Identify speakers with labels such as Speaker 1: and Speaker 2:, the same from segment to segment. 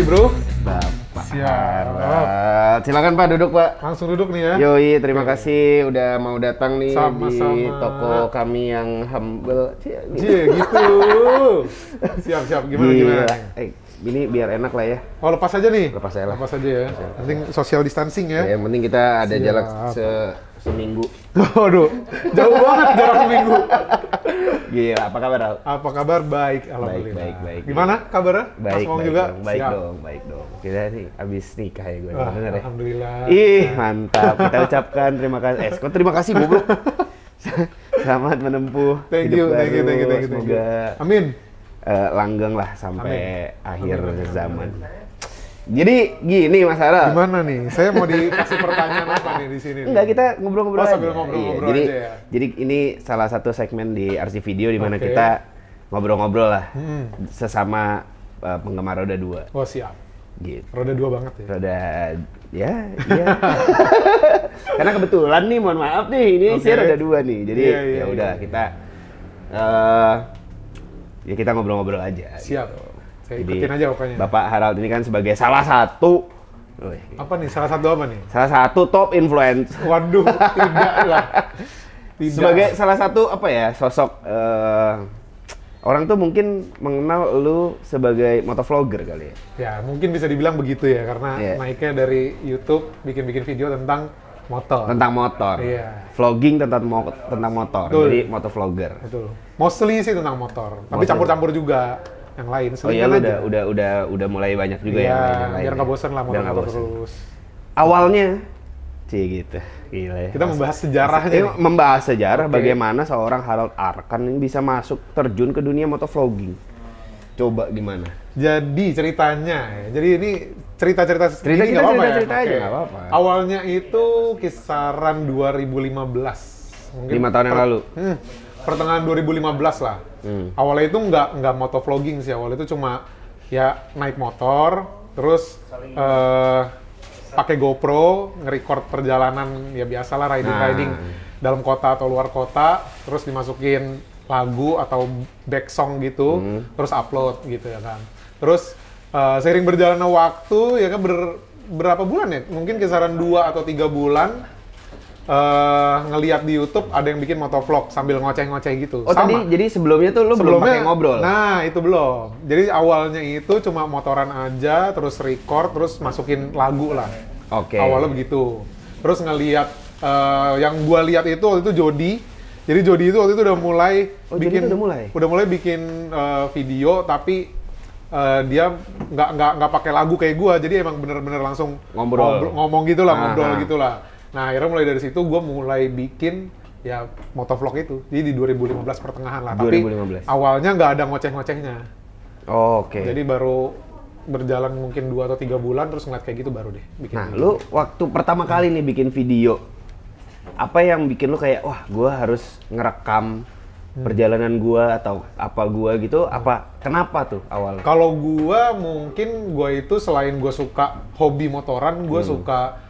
Speaker 1: bro.
Speaker 2: Bapak
Speaker 1: Siap.
Speaker 2: Harald. Silakan Pak, duduk Pak.
Speaker 1: Langsung duduk nih ya.
Speaker 2: Yoi, terima kasih udah mau datang nih
Speaker 1: Sama-sama.
Speaker 2: di toko kami yang humble.
Speaker 1: Cie, gitu. Siap-siap, gimana?
Speaker 2: Ini biar enak lah ya.
Speaker 1: Oh, lepas aja nih?
Speaker 2: Lepas aja lah.
Speaker 1: Lepas aja ya. Penting social distancing ya.
Speaker 2: Yang penting kita ada
Speaker 1: Siap.
Speaker 2: jarak seminggu.
Speaker 1: Waduh, jauh banget jarak seminggu.
Speaker 2: Gila, apa kabar Al?
Speaker 1: Apa kabar? Baik, alhamdulillah.
Speaker 2: Baik.
Speaker 1: Gimana kabarnya?
Speaker 2: Baik,
Speaker 1: Mas Mong
Speaker 2: baik
Speaker 1: juga?
Speaker 2: dong, baik
Speaker 1: Siap.
Speaker 2: dong, baik dong. Kita nih abis nikah ya gue,
Speaker 1: Wah,
Speaker 2: bener ya?
Speaker 1: alhamdulillah.
Speaker 2: Ih, mantap. Kita ucapkan terima kasih. Kok terima kasih goblok. Selamat menempuh
Speaker 1: Thank
Speaker 2: hidup
Speaker 1: you.
Speaker 2: baru. Semoga
Speaker 1: Amin.
Speaker 2: langgeng lah sampai akhir zaman. Jadi gini Mas Harald.
Speaker 1: Gimana nih? Saya mau dikasih pertanyaan apa nih di sini?
Speaker 2: Enggak, kita ngobrol-ngobrol
Speaker 1: Oh,
Speaker 2: aja.
Speaker 1: sambil ngobrol-ngobrol
Speaker 2: jadi,
Speaker 1: aja ya?
Speaker 2: Jadi ini salah satu segmen di RC Video di mana
Speaker 1: Oke.
Speaker 2: kita ngobrol-ngobrol lah sesama penggemar Roda 2.
Speaker 1: Oh, siap.
Speaker 2: Gitu.
Speaker 1: Roda 2 banget ya.
Speaker 2: Roda iya. Karena kebetulan nih, mohon maaf nih, ini
Speaker 1: Oke.
Speaker 2: saya Roda 2 nih. Jadi
Speaker 1: Iya,
Speaker 2: ya udah
Speaker 1: iya.
Speaker 2: kita ya kita ngobrol-ngobrol aja.
Speaker 1: Siap.
Speaker 2: gitu.
Speaker 1: Saya
Speaker 2: Jadi,
Speaker 1: ikutin aja pokoknya.
Speaker 2: Bapak Harald ini kan sebagai salah satu
Speaker 1: Apa nih? Salah satu apa nih?
Speaker 2: salah satu top influencer.
Speaker 1: Waduh, tidak lah. Tidak.
Speaker 2: Sebagai salah satu apa ya, sosok orang tuh mungkin mengenal lu sebagai motovlogger kali ya.
Speaker 1: Ya, mungkin bisa dibilang begitu ya, karena
Speaker 2: Iya.
Speaker 1: naiknya dari YouTube bikin-bikin video tentang motor.
Speaker 2: Tentang motor.
Speaker 1: Iya.
Speaker 2: Vlogging tentang motor.
Speaker 1: Betul.
Speaker 2: Jadi motovlogger.
Speaker 1: Betul. Mostly sih tentang motor, tapi
Speaker 2: Mostly.
Speaker 1: campur-campur juga yang lain.
Speaker 2: Oh iya,
Speaker 1: Selingkan
Speaker 2: lu
Speaker 1: aja.
Speaker 2: udah mulai banyak juga
Speaker 1: Iya,
Speaker 2: yang lain.
Speaker 1: biar nggak bosan lah
Speaker 2: Biar nggak
Speaker 1: motor
Speaker 2: bosan.
Speaker 1: terus.
Speaker 2: Awalnya gitu. Gila ya.
Speaker 1: Kita membahas sejarahnya nih.
Speaker 2: Membahas sejarah
Speaker 1: Oke.
Speaker 2: bagaimana seorang Harald Arkan ini bisa masuk terjun ke dunia motovlogging. Coba gimana?
Speaker 1: Jadi ceritanya ya. Jadi ini cerita-cerita
Speaker 2: Cerita
Speaker 1: ini
Speaker 2: kita,
Speaker 1: nggak apa-apa
Speaker 2: cerita
Speaker 1: ya?
Speaker 2: aja,
Speaker 1: Oke.
Speaker 2: nggak apa-apa.
Speaker 1: Awalnya itu kisaran 2015. Mungkin
Speaker 2: 5 tahun yang lalu.
Speaker 1: Pertengahan 2015 lah. Awalnya itu nggak motovlogging sih. Awalnya itu cuma ya naik motor, terus pakai GoPro, nge-record perjalanan ya biasalah riding dalam kota atau luar kota, terus dimasukin lagu atau back song gitu, terus upload gitu ya kan. Terus seiring berjalannya waktu ya kan berapa bulan ya? Mungkin kisaran 2 atau 3 bulan ngeliat di YouTube ada yang bikin motovlog sambil ngoceh-ngoceh gitu.
Speaker 2: Oh tadi, jadi sebelumnya tuh lu belum pakai ngobrol?
Speaker 1: Nah, itu belum. Jadi awalnya itu cuma motoran aja, terus record, terus masukin lagu lah.
Speaker 2: Oke.
Speaker 1: Awalnya begitu. Terus ngeliat, yang gua lihat itu waktu itu Jody. Jadi Jody itu waktu itu udah mulai
Speaker 2: Jody itu udah mulai?
Speaker 1: bikin video, tapi dia nggak pakai lagu kayak gua. Jadi emang bener-bener langsung ngomong gitu lah, ngobrol gitu lah. Nah, akhirnya mulai dari situ gue mulai bikin ya motovlog itu. Jadi di 2015 pertengahan lah.
Speaker 2: 2015.
Speaker 1: Tapi awalnya nggak ada ngoceh-ngocehnya.
Speaker 2: Oh, oke.
Speaker 1: Jadi baru berjalan mungkin 2 atau 3 bulan terus ngeliat kayak gitu baru deh bikin.
Speaker 2: Nah, lu waktu pertama kali nih bikin video, apa yang bikin lu kayak, wah gue harus ngerekam perjalanan gua atau apa gua gitu, kenapa tuh awalnya?
Speaker 1: Kalau gua mungkin gua itu selain gua suka hobi motoran, gua suka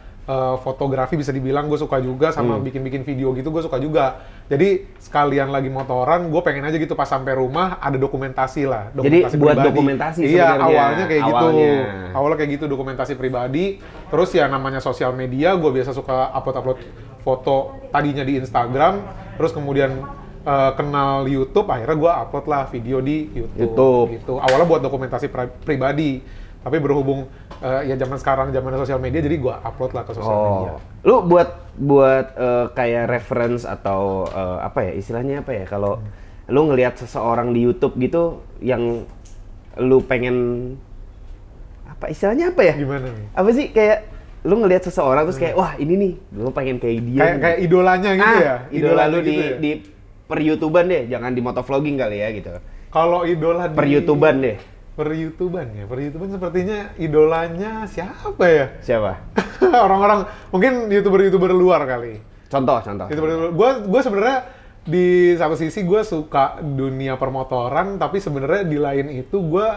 Speaker 1: fotografi bisa dibilang gue suka juga sama bikin-bikin video gitu gue suka juga. Jadi sekalian lagi motoran, gue pengen aja gitu pas sampai rumah ada dokumentasi lah.
Speaker 2: Jadi buat
Speaker 1: pribadi.
Speaker 2: dokumentasi
Speaker 1: Iya,
Speaker 2: sebenarnya.
Speaker 1: awalnya kayak gitu.
Speaker 2: Awalnya.
Speaker 1: Awalnya kayak gitu dokumentasi pribadi. Terus ya namanya sosial media, gue biasa suka upload foto tadinya di Instagram. Terus kemudian kenal YouTube, akhirnya gue upload lah video di YouTube. Gitu. Awalnya buat dokumentasi pribadi. Tapi berhubung ya zaman sekarang zamannya sosial media, jadi gua upload lah ke sosial media.
Speaker 2: Lu buat kayak reference atau apa ya istilahnya apa ya, kalau lu ngelihat seseorang di YouTube gitu yang lu pengen apa istilahnya apa ya?
Speaker 1: Gimana nih?
Speaker 2: Apa sih kayak lu ngelihat seseorang terus kayak wah ini nih gua pengen kayak dia.
Speaker 1: Kayak idolanya gitu ya.
Speaker 2: Idola lu
Speaker 1: gitu ya?
Speaker 2: di per YouTuber deh, jangan di motovlogging kali ya gitu.
Speaker 1: Kalau idola
Speaker 2: Per YouTuber deh.
Speaker 1: Per YouTuber sepertinya idolanya siapa ya?
Speaker 2: Siapa?
Speaker 1: Orang-orang mungkin YouTuber luar kali.
Speaker 2: Contoh.
Speaker 1: Gue sebenarnya di satu sisi gue suka dunia permotoran, tapi sebenarnya di lain itu gue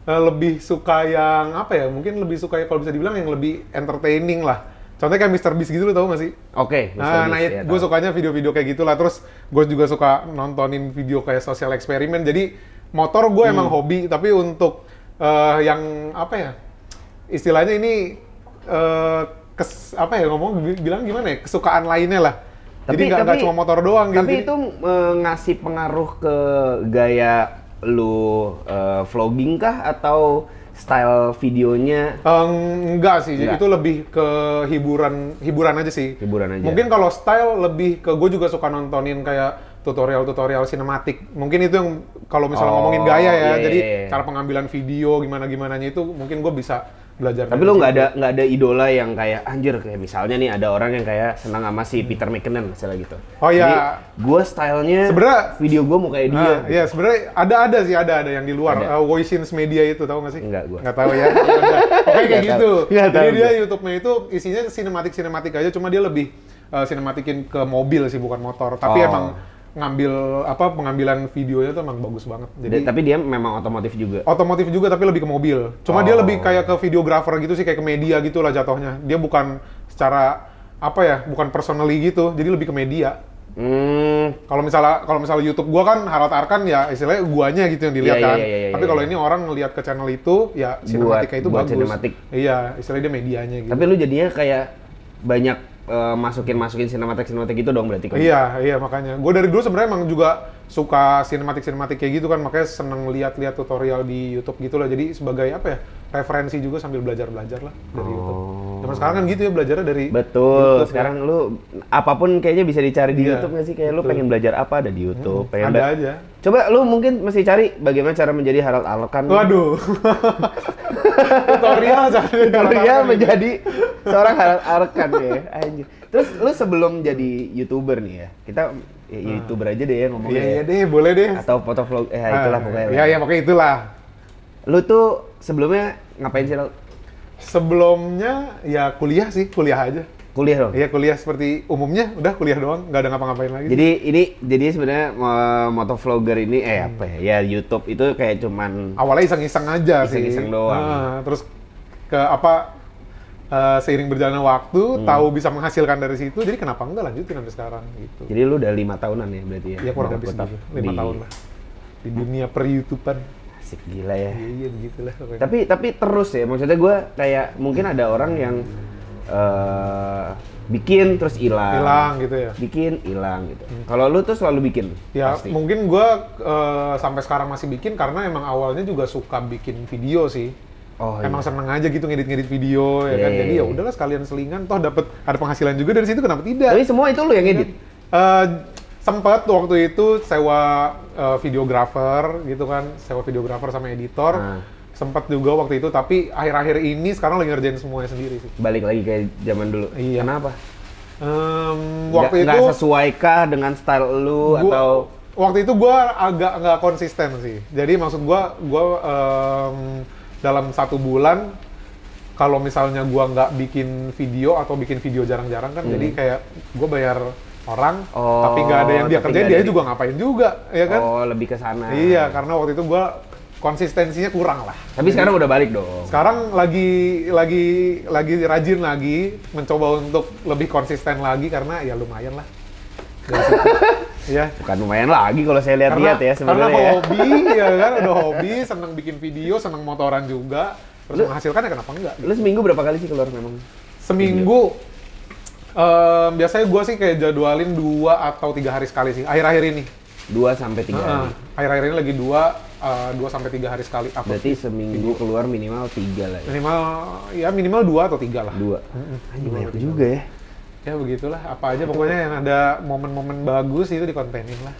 Speaker 1: lebih suka yang apa ya? Mungkin lebih suka kalau bisa dibilang yang lebih entertaining lah. Contohnya kayak Mr. Beast gitu, lo tau gak sih?
Speaker 2: Oke,
Speaker 1: Nah,
Speaker 2: ya,
Speaker 1: gue sukanya video-video kayak gitulah. Terus gue juga suka nontonin video kayak sosial eksperimen. Jadi motor gue emang hobi, tapi untuk yang apa ya, istilahnya ini apa ya bilang gimana ya, kesukaan lainnya lah. Jadi nggak cuma motor doang gitu.
Speaker 2: Tapi itu ngasih pengaruh ke gaya lu vlogging kah atau style videonya?
Speaker 1: Enggak sih, itu lebih ke hiburan aja sih.
Speaker 2: Hiburan aja.
Speaker 1: Mungkin kalau style lebih ke, gue juga suka nontonin kayak tutorial sinematik. Mungkin itu yang kalau misalnya ngomongin gaya ya, jadi cara pengambilan video gimana-gimananya itu mungkin gue bisa belajar.
Speaker 2: Tapi lu nggak ada idola yang kayak anjir, kayak misalnya nih ada orang yang kayak senang sama si Peter McKinnon misalnya gitu.
Speaker 1: Oh iya.
Speaker 2: Jadi gue stylenya
Speaker 1: sebenarnya
Speaker 2: video gue mau kayak dia.
Speaker 1: Iya sebenarnya ada yang di luar. Voicings Media itu tahu nggak sih?
Speaker 2: Enggak, gue
Speaker 1: nggak tahu ya. Oke kayak gitu. Jadi dia
Speaker 2: gua.
Speaker 1: YouTube-nya itu isinya sinematik aja, cuma dia lebih sinematikin ke mobil sih, bukan motor. Tapi emang pengambilan videonya tuh emang bagus banget. Jadi
Speaker 2: tapi dia memang otomotif juga.
Speaker 1: Otomotif juga tapi lebih ke mobil. Cuma dia lebih kayak ke videographer gitu sih, kayak ke media gitu lah jatuhnya. Dia bukan secara bukan personally gitu. Jadi lebih ke media. Kalau misalnya YouTube gua kan Harald Arkan ya istilahnya guanya gitu yang dilihat kan. Tapi kalau ini orang ngelihat ke channel itu ya sinematika itu bagus.
Speaker 2: Sinematik.
Speaker 1: Iya, istilahnya dia medianya gitu.
Speaker 2: Tapi lu jadinya kayak banyak masukin sinematik gitu dong berarti kan?
Speaker 1: Iya makanya. Gue dari dulu sebenarnya emang juga suka sinematik kayak gitu kan, makanya seneng lihat tutorial di YouTube gitu lah. Jadi sebagai referensi juga sambil belajar lah dari YouTube. Zaman sekarang kan gitu ya, belajarnya dari
Speaker 2: Betul.
Speaker 1: YouTube,
Speaker 2: sekarang lu apapun kayaknya bisa dicari di YouTube nggak sih? Kayak lu pengen belajar apa ada di YouTube.
Speaker 1: Ada aja.
Speaker 2: Coba lu mungkin mesti cari bagaimana cara menjadi Harald Arkan.
Speaker 1: Waduh. tutorial
Speaker 2: menjadi seorang Harald Arkan ya. Anjir. Terus lu sebelum jadi YouTuber nih ya, kita YouTuber aja deh ya ngomongnya.
Speaker 1: Iya deh, boleh deh.
Speaker 2: Atau fotovlog, itulah pokoknya.
Speaker 1: Iya pokoknya itulah.
Speaker 2: Lu tuh sebelumnya ngapain sih?
Speaker 1: Sebelumnya ya kuliah aja.
Speaker 2: Kuliah dong?
Speaker 1: Iya kuliah seperti umumnya, udah kuliah doang, nggak ada ngapa-ngapain lagi.
Speaker 2: Jadi sebenarnya motovlogger ini ya YouTube itu kayak cuman
Speaker 1: awalnya iseng-iseng aja sih.
Speaker 2: Iseng-iseng doang.
Speaker 1: Terus seiring berjalannya waktu, tahu bisa menghasilkan dari situ, jadi kenapa enggak lanjutin sampai sekarang gitu.
Speaker 2: Jadi lu udah 5 tahunan ya berarti ya?
Speaker 1: Iya kurang lebih segitu, 5 tahun lah di dunia per-YouTubean.
Speaker 2: Asik gila ya.
Speaker 1: Iya begitulah.
Speaker 2: Tapi terus ya, maksudnya gue kayak mungkin ada orang yang bikin terus hilang
Speaker 1: gitu ya.
Speaker 2: Bikin hilang gitu. Kalau lu tuh selalu bikin?
Speaker 1: Ya
Speaker 2: pasti.
Speaker 1: Mungkin gue sampai sekarang masih bikin karena emang awalnya juga suka bikin video sih. Emang seneng aja gitu ngedit video ya kan. Jadi ya udahlah sekalian selingan, toh ada penghasilan juga dari situ, kenapa tidak?
Speaker 2: Tapi semua itu lu yang ngedit?
Speaker 1: Sempet waktu itu sewa videographer gitu kan, sewa videographer sama editor. Sempet juga waktu itu, tapi akhir-akhir ini sekarang lagi ngerjain semuanya sendiri sih.
Speaker 2: Balik lagi kayak zaman dulu.
Speaker 1: Iya.
Speaker 2: Kenapa?
Speaker 1: Waktu itu
Speaker 2: nggak sesuaikah dengan style lu atau?
Speaker 1: Waktu itu gue agak nggak konsisten sih. Jadi maksud gue dalam 1 bulan kalau misalnya gue nggak bikin video atau bikin video jarang-jarang kan, jadi kayak gue bayar orang, tapi nggak ada yang dia kerjain, dia juga ngapain juga, ya kan?
Speaker 2: Lebih ke sana.
Speaker 1: Iya, karena waktu itu gue konsistensinya kurang lah.
Speaker 2: Tapi sekarang udah balik dong.
Speaker 1: Sekarang lagi rajin lagi, mencoba untuk lebih konsisten lagi karena ya lumayan lah. Ya.
Speaker 2: Bukan lumayan lagi kalau saya lihat-lihat ya sebenarnya.
Speaker 1: Karena hobi ya kan, udah hobi, seneng bikin video, seneng motoran juga, terus menghasilkan ya kenapa enggak?
Speaker 2: Lu seminggu berapa kali sih keluar memang?
Speaker 1: Seminggu. Biasanya gue sih kayak jadwalin 2 atau 3 hari sekali sih, akhir-akhir ini.
Speaker 2: 2 sampai 3 hari?
Speaker 1: Akhir-akhir ini lagi 2 sampai 3 hari sekali.
Speaker 2: Berarti seminggu keluar minimal 3 lah ya?
Speaker 1: Minimal 2 atau 3 lah.
Speaker 2: 2? Anjir banyak juga ya?
Speaker 1: Ya begitulah, apa aja pokoknya yang ada momen-momen bagus itu dikontenin lah.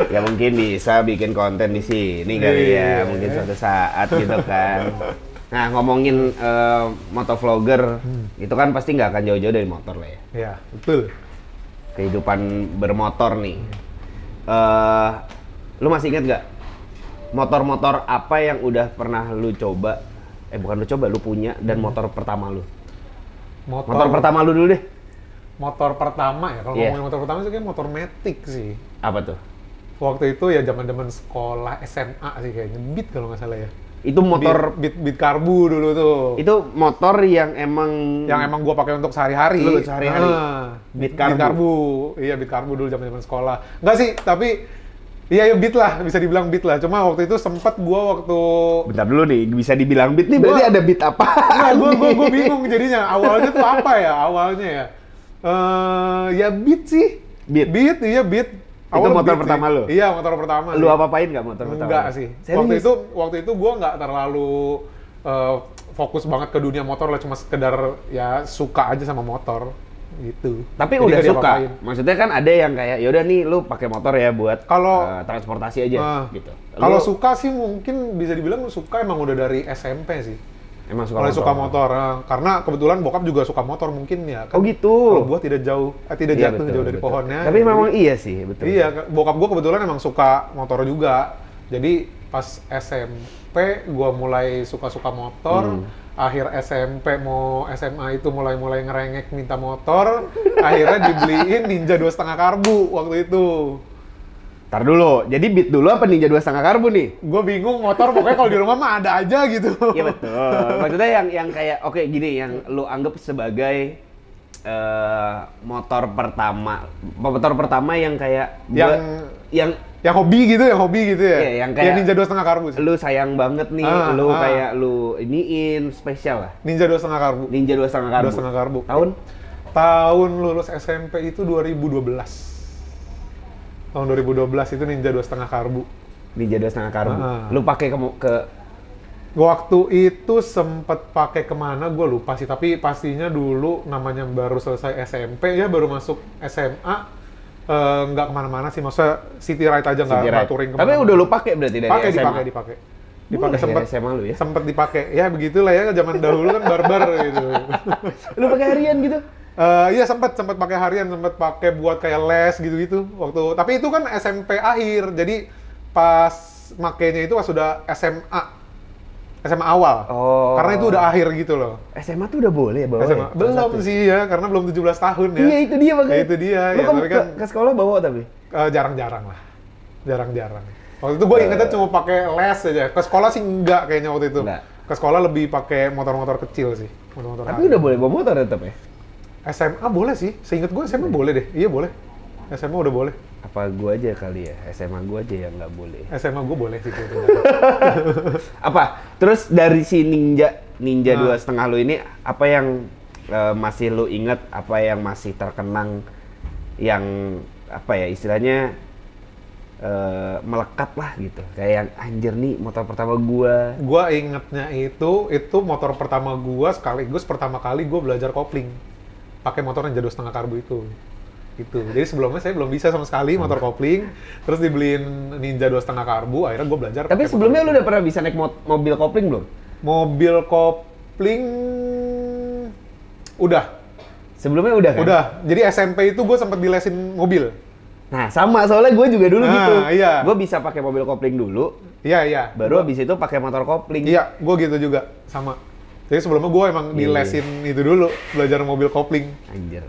Speaker 2: Ya mungkin bisa bikin konten di sini kali ya, mungkin suatu saat gitu kan. Nah ngomongin motovlogger, itu kan pasti nggak akan jauh-jauh dari motor lah ya.
Speaker 1: Iya, betul.
Speaker 2: Kehidupan bermotor nih. Lu masih ingat nggak motor-motor apa yang udah pernah lu coba? Bukan lu coba, lu punya dan motor pertama lu. Motor pertama lu dulu deh.
Speaker 1: Motor pertama ya, kalau ngomongin motor pertama sih kayak motor Matic sih.
Speaker 2: Apa tuh?
Speaker 1: Waktu itu ya zaman-zaman sekolah SMA sih kayaknya, Beat kalau nggak salah ya.
Speaker 2: Itu motor
Speaker 1: Beat Karbu dulu tuh.
Speaker 2: Itu motor yang emang
Speaker 1: gua pakai untuk sehari-hari.
Speaker 2: Lu sehari-hari.
Speaker 1: Beat Karbu. Iya, Beat Karbu dulu zaman-zaman sekolah. Enggak sih, tapi Iya, ya beat lah, bisa dibilang beat lah. Cuma waktu itu sempet gua waktu...
Speaker 2: Bentar dulu nih, bisa dibilang beat nih, berarti ada beat apa?
Speaker 1: Nah, gua bingung jadinya. Awalnya tuh apa ya? Awalnya ya? Ya beat sih.
Speaker 2: Beat?
Speaker 1: Beat, iya beat.
Speaker 2: Itu motor pertama lu?
Speaker 1: Iya, motor pertama.
Speaker 2: Lu apa-apain nggak motor pertama?
Speaker 1: Enggak sih.
Speaker 2: Serius?
Speaker 1: Waktu itu gua nggak terlalu fokus banget ke dunia motor lah, cuma sekedar ya suka aja sama motor gitu.
Speaker 2: Tapi
Speaker 1: Jadi
Speaker 2: udah
Speaker 1: nggak
Speaker 2: suka.
Speaker 1: diapa-apain.
Speaker 2: Maksudnya kan ada yang kayak yaudah nih lu pakai motor ya buat
Speaker 1: Kalau
Speaker 2: transportasi aja gitu.
Speaker 1: Kalau
Speaker 2: Lu
Speaker 1: suka sih mungkin bisa dibilang suka emang udah dari SMP sih.
Speaker 2: emang suka
Speaker 1: Mulai
Speaker 2: motor.
Speaker 1: suka motor, karena kebetulan bokap juga suka motor mungkin ya. Kan
Speaker 2: Oh gitu.
Speaker 1: kalau buah tidak
Speaker 2: Iya,
Speaker 1: jatuh
Speaker 2: betul,
Speaker 1: jauh dari
Speaker 2: betul.
Speaker 1: pohonnya.
Speaker 2: Tapi
Speaker 1: Jadi-
Speaker 2: memang iya sih, betul.
Speaker 1: Iya, bokap gua kebetulan emang suka motor juga. Jadi pas SMP gua mulai suka-suka motor. Akhir SMP mau SMA itu mulai ngerengek minta motor. Akhirnya dibeliin Ninja 2,5 karbu waktu itu.
Speaker 2: Ntar dulu, jadi beat dulu apa Ninja 2,5 karbu nih?
Speaker 1: Gue bingung motor, pokoknya kalau di rumah mah ada aja gitu.
Speaker 2: Iya betul. Maksudnya yang kayak oke gini, yang lu anggap sebagai motor pertama yang kayak
Speaker 1: Yang hobi gitu ya?
Speaker 2: Iya, yang kayak
Speaker 1: Ninja 2,5 karbu sih.
Speaker 2: lu sayang banget nih, kayak lu iniin spesial lah.
Speaker 1: Ninja 2,5 karbu.
Speaker 2: Ninja 2,5 karbu.
Speaker 1: 2,5 karbu.
Speaker 2: Tahun
Speaker 1: Lulus SMP itu 2012. Tahun 2012 itu Ninja 2,5 karbu.
Speaker 2: Ninja 2,5 karbu.
Speaker 1: Ah.
Speaker 2: Lu pakai ke
Speaker 1: Waktu itu sempet pakai kemana gue lupa sih, tapi pastinya dulu namanya baru selesai SMP ya, baru masuk SMA, nggak kemana-mana sih, maksudnya city ride aja, nggak touring kemana.
Speaker 2: Tapi udah lu pakai berarti dari
Speaker 1: Pakai,
Speaker 2: SMA?
Speaker 1: dipakai
Speaker 2: Boleh
Speaker 1: sempet
Speaker 2: ya SMA lu ya?
Speaker 1: sempet dipakai ya, begitulah ya, zaman dahulu kan barbar gitu.
Speaker 2: Lu pakai harian gitu?
Speaker 1: Iya, sempet pakai harian, sempet pakai buat kayak les gitu-gitu waktu, tapi itu kan SMP akhir, jadi pas makainya itu pas sudah SMA awal.
Speaker 2: Oh.
Speaker 1: Karena itu udah akhir gitu loh.
Speaker 2: SMA tuh udah boleh ya bawa
Speaker 1: SMA.
Speaker 2: ya?
Speaker 1: Belum sih ya, karena belum 17 tahun ya.
Speaker 2: Iya itu dia makanya.
Speaker 1: Ya, itu dia.
Speaker 2: Lu
Speaker 1: Ya,
Speaker 2: kan
Speaker 1: tapi kan
Speaker 2: ke sekolah bawa tapi?
Speaker 1: jarang-jarang lah. Jarang-jarang. Waktu itu gue ingetnya cuma pakai les aja. Ke sekolah sih enggak kayaknya waktu itu.
Speaker 2: Enggak.
Speaker 1: Ke sekolah lebih pakai motor-motor kecil sih. Motor-motor
Speaker 2: Tapi udah boleh bawa motor tetap ya?
Speaker 1: SMA boleh sih. Seinget gue SMA boleh deh. Iya boleh. SMA udah boleh.
Speaker 2: Apa gua aja kali ya? SMA gua aja yang nggak boleh.
Speaker 1: SMA gue boleh sih.
Speaker 2: Apa? Terus dari si Ninja 2,5 lu ini apa yang masih lu inget? Apa yang masih terkenang? Yang apa ya istilahnya melekat lah gitu. Kayak yang anjir nih motor pertama gua.
Speaker 1: Gua ingetnya itu motor pertama gua, sekaligus pertama kali gua belajar kopling. Pakai motor Ninja 2,5 karbu itu. Gitu. Jadi sebelumnya saya belum bisa sama sekali motor kopling, terus dibeliin Ninja 2,5 karbu, akhirnya gue belajar.
Speaker 2: Tapi sebelumnya lu udah pernah bisa naik mobil kopling belum?
Speaker 1: Mobil kopling udah.
Speaker 2: Sebelumnya udah kan?
Speaker 1: Udah. Jadi SMP itu gue sempat dilesin mobil.
Speaker 2: Nah sama, soalnya gue juga dulu gitu.
Speaker 1: Iya.
Speaker 2: Gue bisa pakai mobil kopling dulu,
Speaker 1: Iya.
Speaker 2: baru habis itu pakai motor kopling.
Speaker 1: Iya, gue gitu juga, sama. Jadi sebelumnya gue emang dilesin itu dulu, belajar mobil kopling.
Speaker 2: Anjir.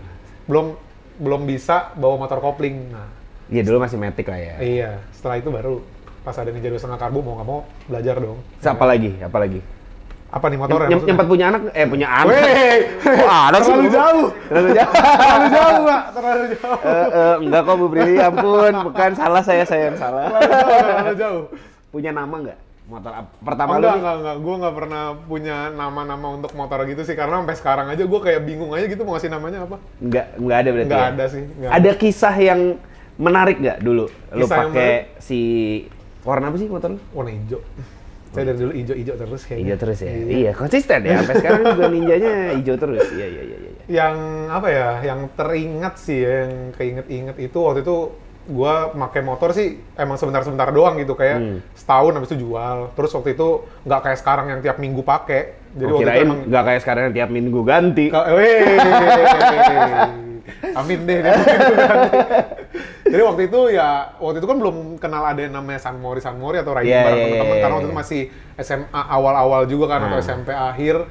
Speaker 1: Belum bisa bawa motor kopling. Nah,
Speaker 2: Iya dulu masih Matic lah ya.
Speaker 1: iya, setelah itu baru pas ada Ninja 2,5 karbu mau nggak mau belajar dong.
Speaker 2: Terus apa lagi? Apa lagi?
Speaker 1: Apa nih motornya?
Speaker 2: Nyempat punya anak? Punya anak.
Speaker 1: Weh,
Speaker 2: Wah, anak
Speaker 1: terlalu
Speaker 2: sih.
Speaker 1: jauh.
Speaker 2: Terlalu jauh.
Speaker 1: Terlalu jauh, Pak. Terlalu jauh.
Speaker 2: Enggak kok Bu Brili, ampun. Bukan, salah saya yang salah.
Speaker 1: Terlalu jauh.
Speaker 2: Punya nama nggak? Motor pertama lu nih?
Speaker 1: Enggak. Gue nggak pernah punya nama-nama untuk motor gitu sih. Karena sampai sekarang aja gue kayak bingung aja gitu mau ngasih namanya apa.
Speaker 2: Nggak ada berarti
Speaker 1: Nggak
Speaker 2: ya?
Speaker 1: ada sih. Nggak
Speaker 2: Ada kisah yang menarik nggak dulu? Lu
Speaker 1: Kisah yang
Speaker 2: pakai si warna apa sih motor lu?
Speaker 1: warna hijau. Saya dari dulu hijau terus kayaknya.
Speaker 2: Hijau terus ya? Iya, konsisten ya. Sampai sekarang juga ninjanya hijau terus. Iya.
Speaker 1: Yang apa ya, yang teringat sih ya, yang keinget-inget itu waktu itu gua pakai motor sih emang sebentar-sebentar doang gitu, kayak setahun habis itu jual. Terus waktu itu nggak kayak sekarang yang tiap minggu pakai. Jadi waktu itu
Speaker 2: Kirain
Speaker 1: emang
Speaker 2: nggak kayak sekarang tiap minggu ganti.
Speaker 1: Amin deh. Jadi waktu itu kan belum kenal ada yang namanya Sunmori atau riding bareng teman-teman, karena waktu itu masih SMA awal-awal juga kan, atau SMP akhir.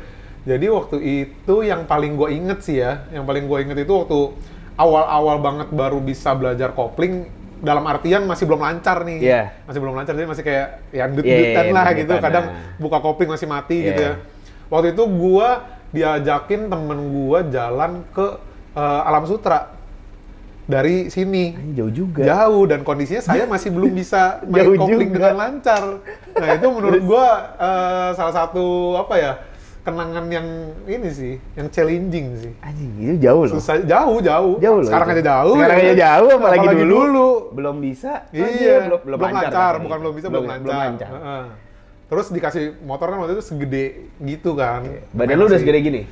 Speaker 1: Jadi waktu itu yang paling gue inget sih ya, itu waktu awal-awal banget baru bisa belajar kopling, dalam artian masih belum lancar nih. Masih belum lancar, jadi masih kayak ya dut-dutan lah gitu. Kadang buka kopling masih mati gitu ya. Waktu itu gua diajakin temen gua jalan ke Alam Sutra. dari sini.
Speaker 2: Jauh juga.
Speaker 1: Jauh, dan kondisinya saya masih belum bisa main
Speaker 2: Jauh
Speaker 1: kopling
Speaker 2: juga.
Speaker 1: dengan lancar. Nah itu menurut gua salah satu apa ya, kenangan yang ini sih, yang challenging sih.
Speaker 2: Anjing, itu jauh loh.
Speaker 1: Susah, jauh.
Speaker 2: Jauh loh.
Speaker 1: Sekarang
Speaker 2: itu.
Speaker 1: aja jauh.
Speaker 2: Sekarang
Speaker 1: ya
Speaker 2: aja
Speaker 1: kan?
Speaker 2: jauh, apalagi dulu.
Speaker 1: dulu.
Speaker 2: Belum bisa.
Speaker 1: Iya,
Speaker 2: belum
Speaker 1: lancar,
Speaker 2: tadi.
Speaker 1: bukan belum bisa, belum lancar. Heeh. Terus dikasih motor kan waktu itu segede gitu kan.
Speaker 2: Badan lu udah segede gini?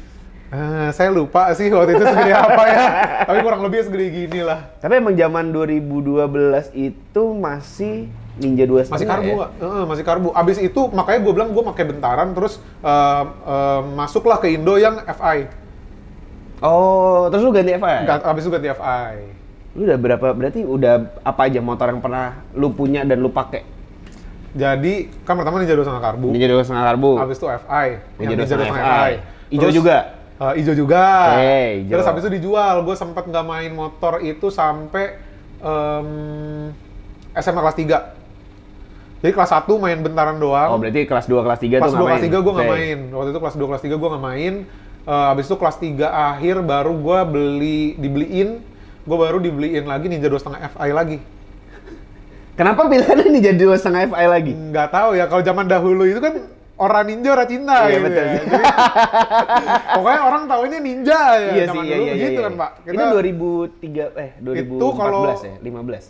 Speaker 1: Saya lupa sih waktu itu segede apa ya. Tapi kurang lebih segede gini lah.
Speaker 2: Tapi emang zaman 2012 itu masih Ninja 2.5
Speaker 1: Masih karbu
Speaker 2: ya?
Speaker 1: nggak? Masih karbu. Abis itu makanya gue bilang gue pakai bentaran, terus masuklah ke Indo yang FI.
Speaker 2: Oh, terus lu ganti FI?
Speaker 1: Abis itu ganti FI.
Speaker 2: Lu udah berapa, berarti udah apa aja motor yang pernah lu punya dan lu pakai?
Speaker 1: Jadi kan pertama Ninja 2.5 karbu.
Speaker 2: Ninja 2.5 karbu.
Speaker 1: Abis itu FI.
Speaker 2: Ninja
Speaker 1: yang
Speaker 2: 2.5 FI. Ijo
Speaker 1: Terus,
Speaker 2: juga?
Speaker 1: Ijo juga.
Speaker 2: Oke, ijo.
Speaker 1: Terus habis itu dijual. Gue sempet nggak main motor itu sampai SMA kelas 3. Jadi kelas 1 main bentaran doang.
Speaker 2: Oh, berarti kelas 2, kelas 3
Speaker 1: Kelas
Speaker 2: tuh
Speaker 1: 2, kelas 3 gue nggak
Speaker 2: Oke.
Speaker 1: main. Waktu itu kelas 2, kelas 3 gue nggak main. Habis itu kelas 3 akhir baru gue dibeliin. Gue baru dibeliin lagi Ninja 2.5 FI lagi.
Speaker 2: Kenapa pilihannya Ninja 2.5 FI lagi?
Speaker 1: Nggak tahu ya, kalau zaman dahulu itu kan orang ninja, orang cinta
Speaker 2: Iya,
Speaker 1: gitu
Speaker 2: betul.
Speaker 1: ya. Jadi, pokoknya orang taunya ninja ya.
Speaker 2: Iya
Speaker 1: zaman
Speaker 2: sih,
Speaker 1: dulu
Speaker 2: iya,
Speaker 1: begitu
Speaker 2: iya.
Speaker 1: kan, Pak.
Speaker 2: Itu 2003, 2014
Speaker 1: Itu kalau-
Speaker 2: ya? 15?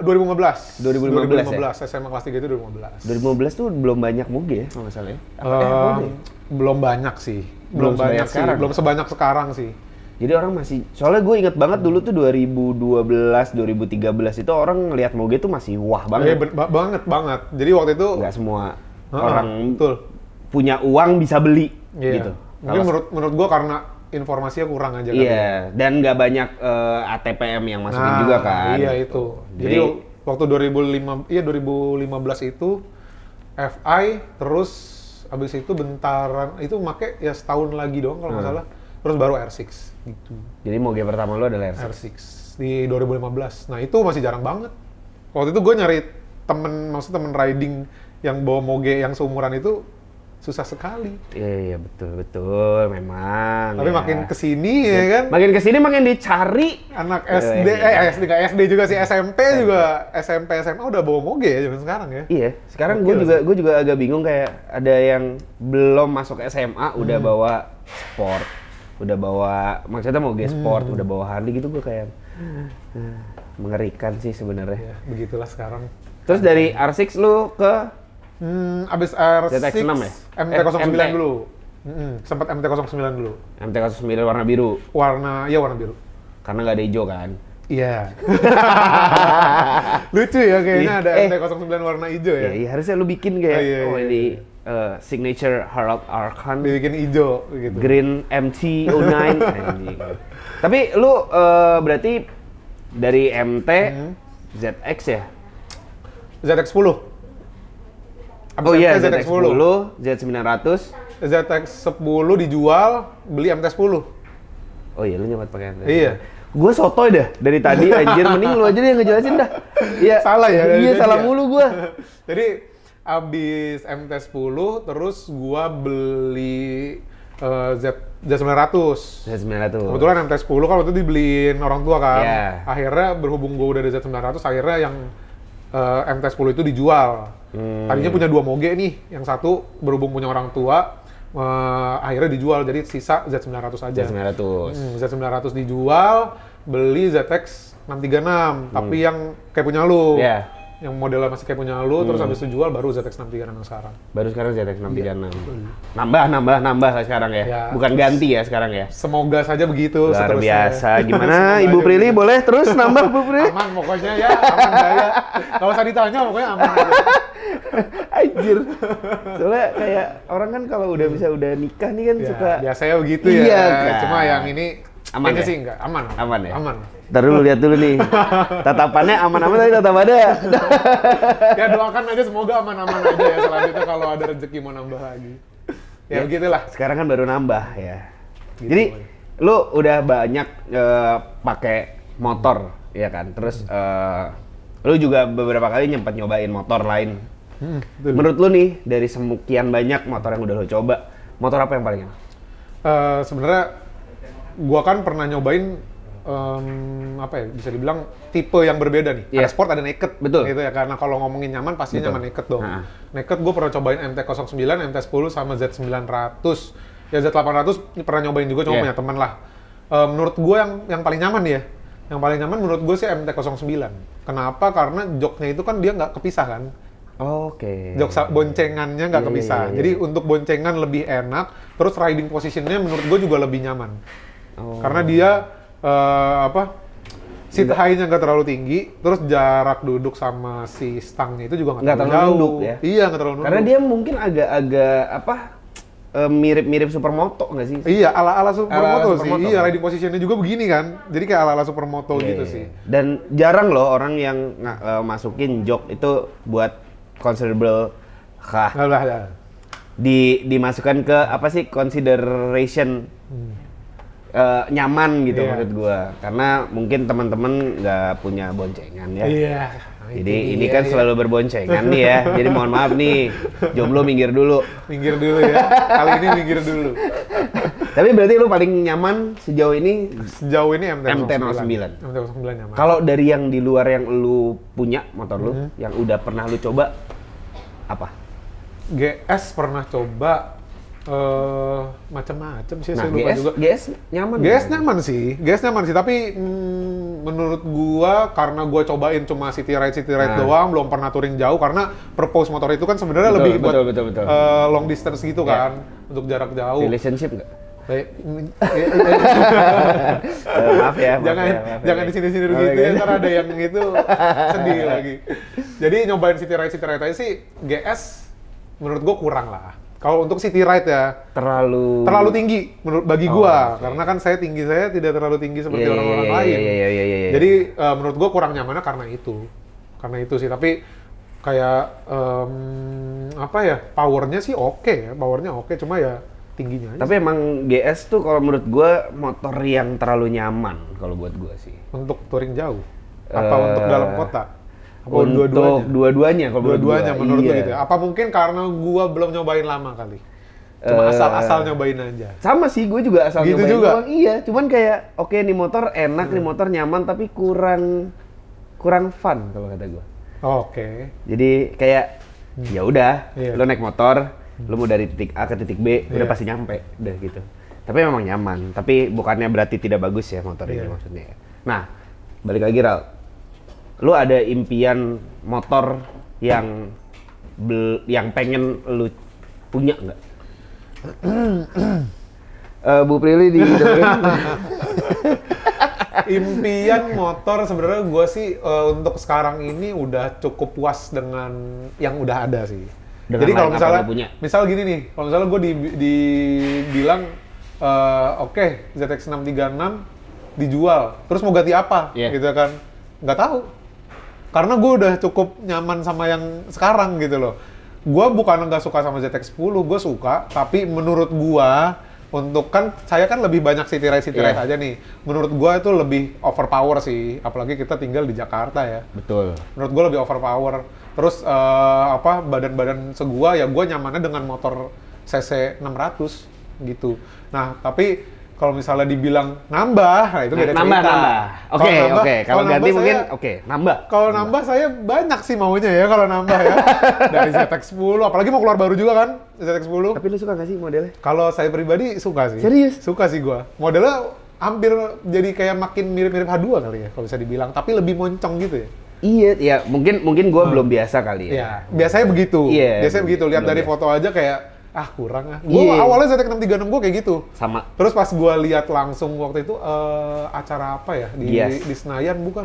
Speaker 1: 2015.
Speaker 2: 2015 ya?
Speaker 1: SMA kelas 3 itu 2015.
Speaker 2: 2015 tuh belum banyak moge ya, kalau nggak salah ya?
Speaker 1: Em, belum banyak sih.
Speaker 2: Belum
Speaker 1: Banyak
Speaker 2: sebanyak
Speaker 1: sih.
Speaker 2: sekarang.
Speaker 1: Belum sebanyak sekarang sih.
Speaker 2: Jadi orang masih, soalnya gue inget banget dulu tuh 2012, 2013 itu orang ngelihat moge tuh masih wah
Speaker 1: Iya,
Speaker 2: banget.
Speaker 1: banget. Jadi waktu itu
Speaker 2: Nggak semua
Speaker 1: Heeh,
Speaker 2: orang
Speaker 1: betul.
Speaker 2: punya uang bisa beli
Speaker 1: Iya.
Speaker 2: gitu.
Speaker 1: Mungkin menurut gua karena informasinya kurang aja kan.
Speaker 2: Iya, dan nggak banyak ATPM yang masukin juga kan.
Speaker 1: Iya
Speaker 2: gitu.
Speaker 1: itu. Jadi waktu 2015 itu FI, terus abis itu bentaran itu make ya setahun lagi dong kalau nggak salah. Terus baru R6 gitu.
Speaker 2: Jadi moge pertama lu adalah R6.
Speaker 1: R6 di 2015. Nah itu masih jarang banget. Waktu itu gue nyari maksudnya temen riding yang bawa moge yang seumuran itu susah sekali.
Speaker 2: Iya, betul, memang.
Speaker 1: Tapi
Speaker 2: ya.
Speaker 1: makin kesini ya kan,
Speaker 2: Makin kesini makin dicari.
Speaker 1: anak SD, SD nggak SD juga sih, SMP juga, SMP SMA udah bawa moge ya zaman sekarang ya.
Speaker 2: Iya, sekarang
Speaker 1: Gokil
Speaker 2: gue juga agak bingung, kayak ada yang belum masuk SMA udah bawa sport, udah bawa, maksudnya moge sport, udah bawa Harley gitu, gue kayak mengerikan sih sebenarnya.
Speaker 1: Ya, begitulah sekarang.
Speaker 2: Terus dari R6 lu ke
Speaker 1: Abis R6,
Speaker 2: ZX6 ya?
Speaker 1: MT-09
Speaker 2: MT.
Speaker 1: dulu. Sempat MT-09 dulu.
Speaker 2: MT-09 warna biru,
Speaker 1: Warna biru.
Speaker 2: karena nggak ada hijau kan?
Speaker 1: Iya. Lucu ya kayaknya ada MT-09 warna hijau ya.
Speaker 2: Iya, harusnya lu bikin kayak,
Speaker 1: Iya,
Speaker 2: oh
Speaker 1: iya,
Speaker 2: ini signature Harald Arkan.
Speaker 1: Dibikin hijau gitu.
Speaker 2: Green MT-09. Anjing. Tapi lu berarti dari MT ZX ya?
Speaker 1: ZX10.
Speaker 2: Oh iya,
Speaker 1: ZX10.
Speaker 2: Z900.
Speaker 1: ZX10 dijual, beli MT-10.
Speaker 2: Oh iya, lu nyebat pakai MT.
Speaker 1: Iya.
Speaker 2: Gue sotoy dah dari tadi, anjir. Mending lu aja deh yang ngejelasin dah. Iya.
Speaker 1: Salah ya?
Speaker 2: Iya,
Speaker 1: Jadi
Speaker 2: salah
Speaker 1: ya.
Speaker 2: mulu gua.
Speaker 1: Jadi abis MT-10, terus gua beli Z900.
Speaker 2: Z900.
Speaker 1: Kebetulan MT-10 kalau itu dibeliin orang tua kan.
Speaker 2: Iya.
Speaker 1: Akhirnya berhubung gua udah ada Z900, akhirnya yang MT-10 itu dijual. Tadinya punya 2 moge nih, yang satu berhubung punya orang tua, akhirnya dijual, jadi sisa Z900 aja.
Speaker 2: Z900.
Speaker 1: Z900 dijual, beli ZX 636, tapi yang kayak punya lu.
Speaker 2: Iya.
Speaker 1: Yang modelnya masih kayak punya lu, terus habis itu jual baru ZX 636 yang sekarang.
Speaker 2: Baru sekarang ZX636. Nambah lah sekarang ya.
Speaker 1: Ya.
Speaker 2: Bukan ganti ya sekarang ya.
Speaker 1: Semoga saja begitu
Speaker 2: Luar
Speaker 1: seterusnya.
Speaker 2: biasa. Gimana
Speaker 1: Semoga
Speaker 2: Ibu
Speaker 1: aja
Speaker 2: Prilly,
Speaker 1: begitu.
Speaker 2: boleh terus nambah Bu Prilly?
Speaker 1: Aman pokoknya ya, aman jaya. Gak usah ditanya, pokoknya aman aja.
Speaker 2: Anjir. Soalnya kayak orang kan kalau udah nikah nih kan
Speaker 1: Ya,
Speaker 2: suka
Speaker 1: biasanya begitu
Speaker 2: Iya,
Speaker 1: ya.
Speaker 2: kan.
Speaker 1: Cuma yang ini
Speaker 2: Aman
Speaker 1: kayaknya
Speaker 2: ya?
Speaker 1: sih enggak, aman.
Speaker 2: Aman ya?
Speaker 1: Aman.
Speaker 2: Ntar dulu lihat dulu nih. Tatapannya aman-aman tapi tatapannya
Speaker 1: Ya doakan aja semoga aman-aman aja ya, selanjutnya kalau ada rezeki mau nambah lagi. Ya begitulah.
Speaker 2: sekarang kan baru nambah ya.
Speaker 1: Gitu,
Speaker 2: Jadi
Speaker 1: Boy.
Speaker 2: lu udah banyak pakai motor ya kan. Terus lu juga beberapa kali nyempet nyobain motor lain.
Speaker 1: Betul.
Speaker 2: Menurut lu nih, dari sekian banyak motor yang udah lu coba, motor apa yang paling enak?
Speaker 1: Sebenarnya gua kan pernah nyobain apa ya, bisa dibilang tipe yang berbeda nih.
Speaker 2: Iya.
Speaker 1: Ada sport, ada naked.
Speaker 2: Betul.
Speaker 1: Gitu ya, karena kalau ngomongin nyaman pasti
Speaker 2: Betul.
Speaker 1: nyaman naked dong.
Speaker 2: Nah.
Speaker 1: Naked gue pernah cobain MT-09, MT-10 sama Z900. Ya Z800 pernah nyobain juga, cuma
Speaker 2: Iya.
Speaker 1: punya teman lah. Menurut gue yang paling nyaman ya, yang paling nyaman menurut gue sih MT-09. Kenapa? Karena joknya itu kan dia nggak kepisah kan.
Speaker 2: Oke.
Speaker 1: Jok boncengannya nggak
Speaker 2: Iya,
Speaker 1: kepisah.
Speaker 2: iya.
Speaker 1: Jadi untuk boncengan lebih enak, terus riding positionnya menurut gue juga lebih nyaman.
Speaker 2: Oh.
Speaker 1: Karena dia seat high-nya nggak terlalu tinggi, terus jarak duduk sama si stangnya itu juga nggak terlalu jauh.
Speaker 2: nunduk ya.
Speaker 1: Iya, nggak terlalu nunduk.
Speaker 2: Karena dia mungkin agak-agak apa? Mirip-mirip supermoto nggak sih?
Speaker 1: Iya, ala-ala supermoto sih.
Speaker 2: supermoto.
Speaker 1: Iya, riding positionnya juga begini kan. Jadi kayak ala-ala supermoto
Speaker 2: Iya,
Speaker 1: gitu
Speaker 2: iya.
Speaker 1: sih.
Speaker 2: Dan jarang loh orang yang masukin jok itu buat considerable
Speaker 1: Nggak lah, ya.
Speaker 2: dimasukkan ke apa sih consideration nyaman gitu
Speaker 1: Iya.
Speaker 2: menurut gua. Karena mungkin teman-teman nggak punya boncengan ya.
Speaker 1: Iya.
Speaker 2: Jadi ini kan selalu berboncengan nih ya. Jadi mohon maaf nih, jomblo minggir dulu.
Speaker 1: Minggir dulu ya. Kali ini minggir dulu.
Speaker 2: Tapi berarti lu paling nyaman sejauh ini
Speaker 1: Sejauh ini
Speaker 2: MT-09.
Speaker 1: MT-09 nyaman.
Speaker 2: kalau dari yang di luar yang lu punya motor lu, yang udah pernah lu coba apa?
Speaker 1: GS pernah coba macam-macam sih,
Speaker 2: Nah,
Speaker 1: saya lupa juga.
Speaker 2: GS nyaman.
Speaker 1: GS
Speaker 2: nggak?
Speaker 1: nyaman sih, tapi menurut gua karena gua cobain cuma city ride doang, belum pernah touring jauh karena purpose motor itu kan sebenarnya
Speaker 2: Betul,
Speaker 1: lebih
Speaker 2: betul,
Speaker 1: buat
Speaker 2: betul.
Speaker 1: long distance gitu
Speaker 2: Iya.
Speaker 1: kan, untuk jarak jauh.
Speaker 2: Relationship nggak? Maaf ya.
Speaker 1: Jangan di sini-sini begitu ya, ntar ada yang itu sedih lagi. Jadi nyobain city ride aja sih, GS menurut gua kurang lah. Kalau untuk city ride ya, terlalu tinggi menurut bagi gua, karena kan tinggi saya tidak terlalu tinggi seperti orang-orang lain.
Speaker 2: Iya.
Speaker 1: Jadi menurut gua kurang nyamannya karena itu sih. Tapi kayak apa ya, powernya sih oke, cuma ya tingginya aja.
Speaker 2: Tapi emang GS tuh kalau menurut gua motor yang terlalu nyaman kalau buat gua sih.
Speaker 1: Untuk touring jauh, apa untuk dalam kota? Apa
Speaker 2: Untuk dua-duanya kalau menurut
Speaker 1: dua-duanya
Speaker 2: gua,
Speaker 1: menurut
Speaker 2: iya.
Speaker 1: lu gitu ya? Apa mungkin karena gua belum nyobain lama kali? Cuma asal-asal nyobain aja.
Speaker 2: Sama sih, gue juga asal
Speaker 1: Gitu
Speaker 2: nyobain
Speaker 1: juga?
Speaker 2: doang. Iya, cuman kayak oke nih motor enak, nih motor nyaman, tapi kurang fun kalau kata gue.
Speaker 1: Oke.
Speaker 2: Jadi kayak ya udah,
Speaker 1: Iya.
Speaker 2: lo naik motor, lo mau dari titik A ke titik B, udah
Speaker 1: Iya.
Speaker 2: pasti nyampe, udah gitu. Tapi memang nyaman, tapi bukannya berarti tidak bagus ya motor ini
Speaker 1: Iya.
Speaker 2: maksudnya. Nah, balik lagi Ral, lo ada impian motor yang pengen lo punya nggak? Bu Prilly di
Speaker 1: Impian motor sebenarnya gue sih untuk sekarang ini udah cukup puas dengan yang udah ada sih.
Speaker 2: Dengan
Speaker 1: Jadi kalau
Speaker 2: line up
Speaker 1: misalnya,
Speaker 2: yang lo punya.
Speaker 1: misal gini nih, kalau misalnya gue dibilang oke, ZX636 dijual, terus mau ganti apa,
Speaker 2: Iya.
Speaker 1: gitu kan? Nggak tahu. Karena gue udah cukup nyaman sama yang sekarang gitu loh. Gue bukan nggak suka sama ZX10, gue suka, tapi menurut gue untuk kan saya kan lebih banyak city ride
Speaker 2: Iya.
Speaker 1: aja nih. Menurut gue itu lebih overpower sih, apalagi kita tinggal di Jakarta ya.
Speaker 2: Betul.
Speaker 1: Menurut gue lebih overpower. Terus badan-badan segua ya gue nyamannya dengan motor CC 600 gitu. Nah tapi kalau misalnya dibilang nambah, nah itu beda cerita.
Speaker 2: Nambah. Oke. Kalau ganti
Speaker 1: nambah
Speaker 2: mungkin
Speaker 1: saya-
Speaker 2: nambah.
Speaker 1: Kalau nambah saya banyak sih maunya ya kalau nambah ya. Dari ZX10, apalagi mau keluar baru juga kan ZX10.
Speaker 2: Tapi lu suka nggak sih modelnya?
Speaker 1: Kalau saya pribadi suka sih.
Speaker 2: Serius?
Speaker 1: Suka sih gua. Modelnya hampir jadi kayak makin mirip-mirip H2 kali ya kalau bisa dibilang, tapi lebih moncong gitu ya.
Speaker 2: Iya, ya mungkin gua belum biasa kali ya.
Speaker 1: Iya, biasanya begitu.
Speaker 2: Iya,
Speaker 1: Biasanya begitu. Lihat
Speaker 2: belum
Speaker 1: dari
Speaker 2: biasa.
Speaker 1: foto aja kayak kurang ah. Gua
Speaker 2: Iya.
Speaker 1: awalnya ZX636 gua kayak gitu.
Speaker 2: Sama.
Speaker 1: Terus pas gua lihat langsung waktu itu acara apa ya
Speaker 2: Gias.
Speaker 1: di Senayan, bukan.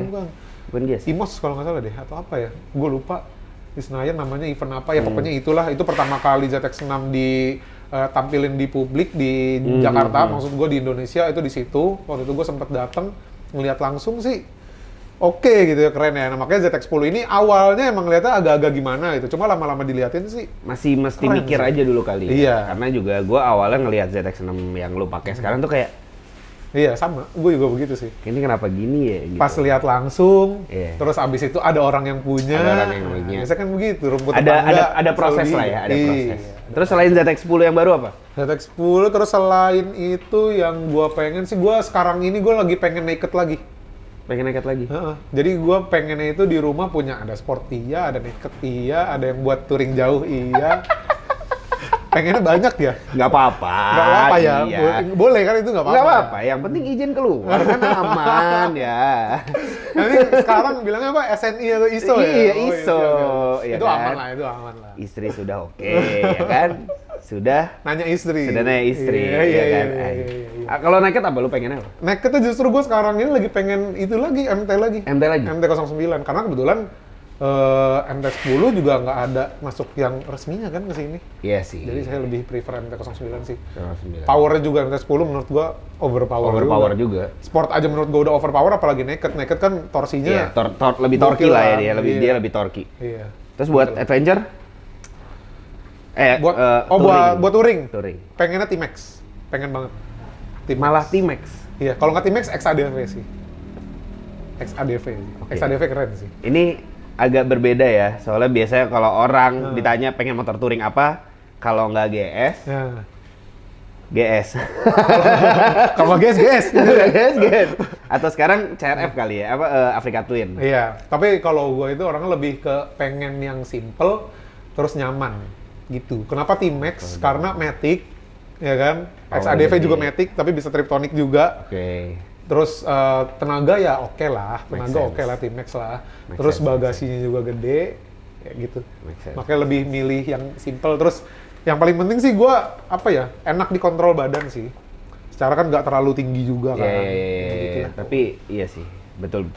Speaker 2: Bukan dia sih.
Speaker 1: Imos kalau nggak salah deh, atau apa ya, gue lupa di Senayan namanya event apa ya, pokoknya itulah, itu pertama kali ZX6 tampilin di publik di Jakarta, maksud gue di Indonesia itu di situ, waktu itu gue sempet dateng ngeliat langsung sih, oke gitu ya, keren ya. Nah makanya ZX10 ini awalnya emang ngeliatnya agak-agak gimana gitu, cuma lama-lama diliatin sih,
Speaker 2: Masih mesti
Speaker 1: Keren
Speaker 2: mikir
Speaker 1: sih.
Speaker 2: aja dulu kali.
Speaker 1: Iya.
Speaker 2: Karena juga gua awalnya ngelihat ZX6 yang lu pakai sekarang tuh kayak
Speaker 1: iya sama, gue juga begitu sih.
Speaker 2: ini kenapa gini ya gitu.
Speaker 1: Pas lihat langsung,
Speaker 2: Iya.
Speaker 1: terus abis itu ada orang yang punya,
Speaker 2: Ada orang yang punya.
Speaker 1: biasanya kan begitu, rumput
Speaker 2: Ada
Speaker 1: tetangga
Speaker 2: proses
Speaker 1: selalu
Speaker 2: lah ya, ada
Speaker 1: iya.
Speaker 2: proses. Terus selain ZX-10 yang baru apa?
Speaker 1: ZX-10, terus selain itu yang gua pengen sih, gua sekarang ini gua lagi pengen naked lagi.
Speaker 2: Pengen naked lagi?
Speaker 1: Heeh. Jadi gua pengennya itu di rumah punya ada sport iya, ada naked iya, ada yang buat touring jauh iya. Pengennya banyak ya?
Speaker 2: Nggak apa-apa.
Speaker 1: Nggak apa-apa ya?
Speaker 2: Iya.
Speaker 1: Boleh kan itu nggak apa-apa?
Speaker 2: Nggak apa-apa, yang penting izin keluar kan aman ya.
Speaker 1: Nanti sekarang bilangnya apa? SNI atau ISO ya?
Speaker 2: Iya,
Speaker 1: Oh,
Speaker 2: ISO.
Speaker 1: Iya,
Speaker 2: Iya
Speaker 1: itu
Speaker 2: kan?
Speaker 1: aman lah, itu aman lah.
Speaker 2: Istri sudah oke, ya kan? Sudah
Speaker 1: Nanya istri.
Speaker 2: Sudah nanya istri,
Speaker 1: Iya,
Speaker 2: ya
Speaker 1: iya,
Speaker 2: kan?
Speaker 1: iya, iya, iya.
Speaker 2: Kalau naked apa lu pengennya apa?
Speaker 1: Nakednya justru gue sekarang ini lagi pengen itu lagi, MT lagi.
Speaker 2: MT lagi?
Speaker 1: MT-09, karena kebetulan MT-10 juga nggak ada masuk yang resminya kan ke sini.
Speaker 2: Iya sih.
Speaker 1: Jadi saya lebih prefer MT-09 sih.
Speaker 2: 09.
Speaker 1: Powernya juga MT-10 menurut gua
Speaker 2: Overpower juga.
Speaker 1: Sport aja menurut gua udah overpower, apalagi naked. Naked kan torsinya.
Speaker 2: Iya, lebih torki
Speaker 1: gokil
Speaker 2: lah ya
Speaker 1: kan.
Speaker 2: dia,
Speaker 1: Iya.
Speaker 2: dia lebih torki.
Speaker 1: Iya.
Speaker 2: Terus buat adventure?
Speaker 1: Buat touring.
Speaker 2: Touring.
Speaker 1: Pengennya T-Max. Pengen banget.
Speaker 2: Malah T-Max.
Speaker 1: Iya, kalau nggak T-Max XADV sih. XADV.
Speaker 2: Oke.
Speaker 1: XADV keren sih.
Speaker 2: Ini agak berbeda ya, soalnya biasanya kalau orang ditanya pengen motor touring apa, kalau nggak GS,
Speaker 1: Ya.
Speaker 2: GS.
Speaker 1: Kalau GS.
Speaker 2: GS. Atau sekarang CRF kali ya, Africa Twin.
Speaker 1: Iya, tapi kalau gue itu orangnya lebih ke pengen yang simple terus nyaman gitu. Kenapa T-Max? Karena Matic, ya kan?
Speaker 2: Power
Speaker 1: XADV
Speaker 2: gede.
Speaker 1: juga Matic, tapi bisa Triptonic juga.
Speaker 2: Oke.
Speaker 1: Terus tenaga ya oke lah,
Speaker 2: Make
Speaker 1: tenaga
Speaker 2: sense.
Speaker 1: oke lah T-Max lah.
Speaker 2: Make
Speaker 1: Terus
Speaker 2: sense,
Speaker 1: bagasinya juga gede, kayak gitu.
Speaker 2: Make sense.
Speaker 1: Makanya lebih milih yang simple. Terus yang paling penting sih gue apa ya? Enak dikontrol badan sih. Secara kan nggak terlalu tinggi juga kan. Gitu
Speaker 2: Iya,
Speaker 1: lah.
Speaker 2: tapi iya sih, betul.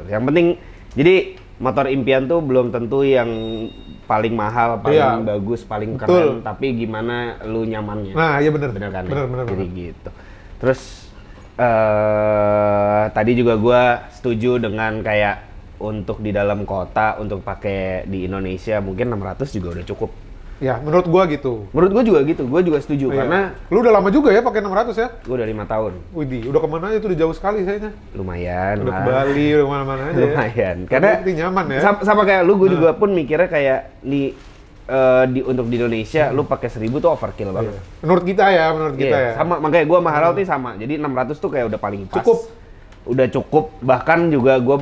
Speaker 2: Yang penting, jadi motor impian tuh belum tentu yang paling mahal, paling
Speaker 1: Iya.
Speaker 2: bagus, paling
Speaker 1: Betul.
Speaker 2: keren, tapi gimana lu nyamannya.
Speaker 1: Nah, iya bener.
Speaker 2: Bener kan? ya?
Speaker 1: Bener.
Speaker 2: Jadi gitu. Terus tadi juga gua setuju dengan kayak untuk di dalam kota, untuk pakai di Indonesia mungkin 600 juga udah cukup.
Speaker 1: Ya, menurut gua gitu.
Speaker 2: Menurut gua juga gitu, gua juga setuju
Speaker 1: Iya.
Speaker 2: karena
Speaker 1: Lu udah lama juga ya pakai 600 ya?
Speaker 2: gua udah 5 tahun.
Speaker 1: Widih, udah kemana aja tuh? Udah jauh sekali kayaknya.
Speaker 2: Lumayan
Speaker 1: Udah ke
Speaker 2: lah.
Speaker 1: Bali, udah kemana-mana aja ya.
Speaker 2: Lumayan. Karena
Speaker 1: Berarti nyaman ya.
Speaker 2: sama kayak lu, gue juga pun mikirnya kayak untuk di Indonesia lu pakai 1000 tuh overkill banget.
Speaker 1: Iya. Menurut kita ya, menurut kita
Speaker 2: Iya,
Speaker 1: ya.
Speaker 2: sama makanya gua sama Harald nih sama. Jadi 600 tuh kayak udah paling pas.
Speaker 1: Cukup.
Speaker 2: Udah cukup. Bahkan juga gua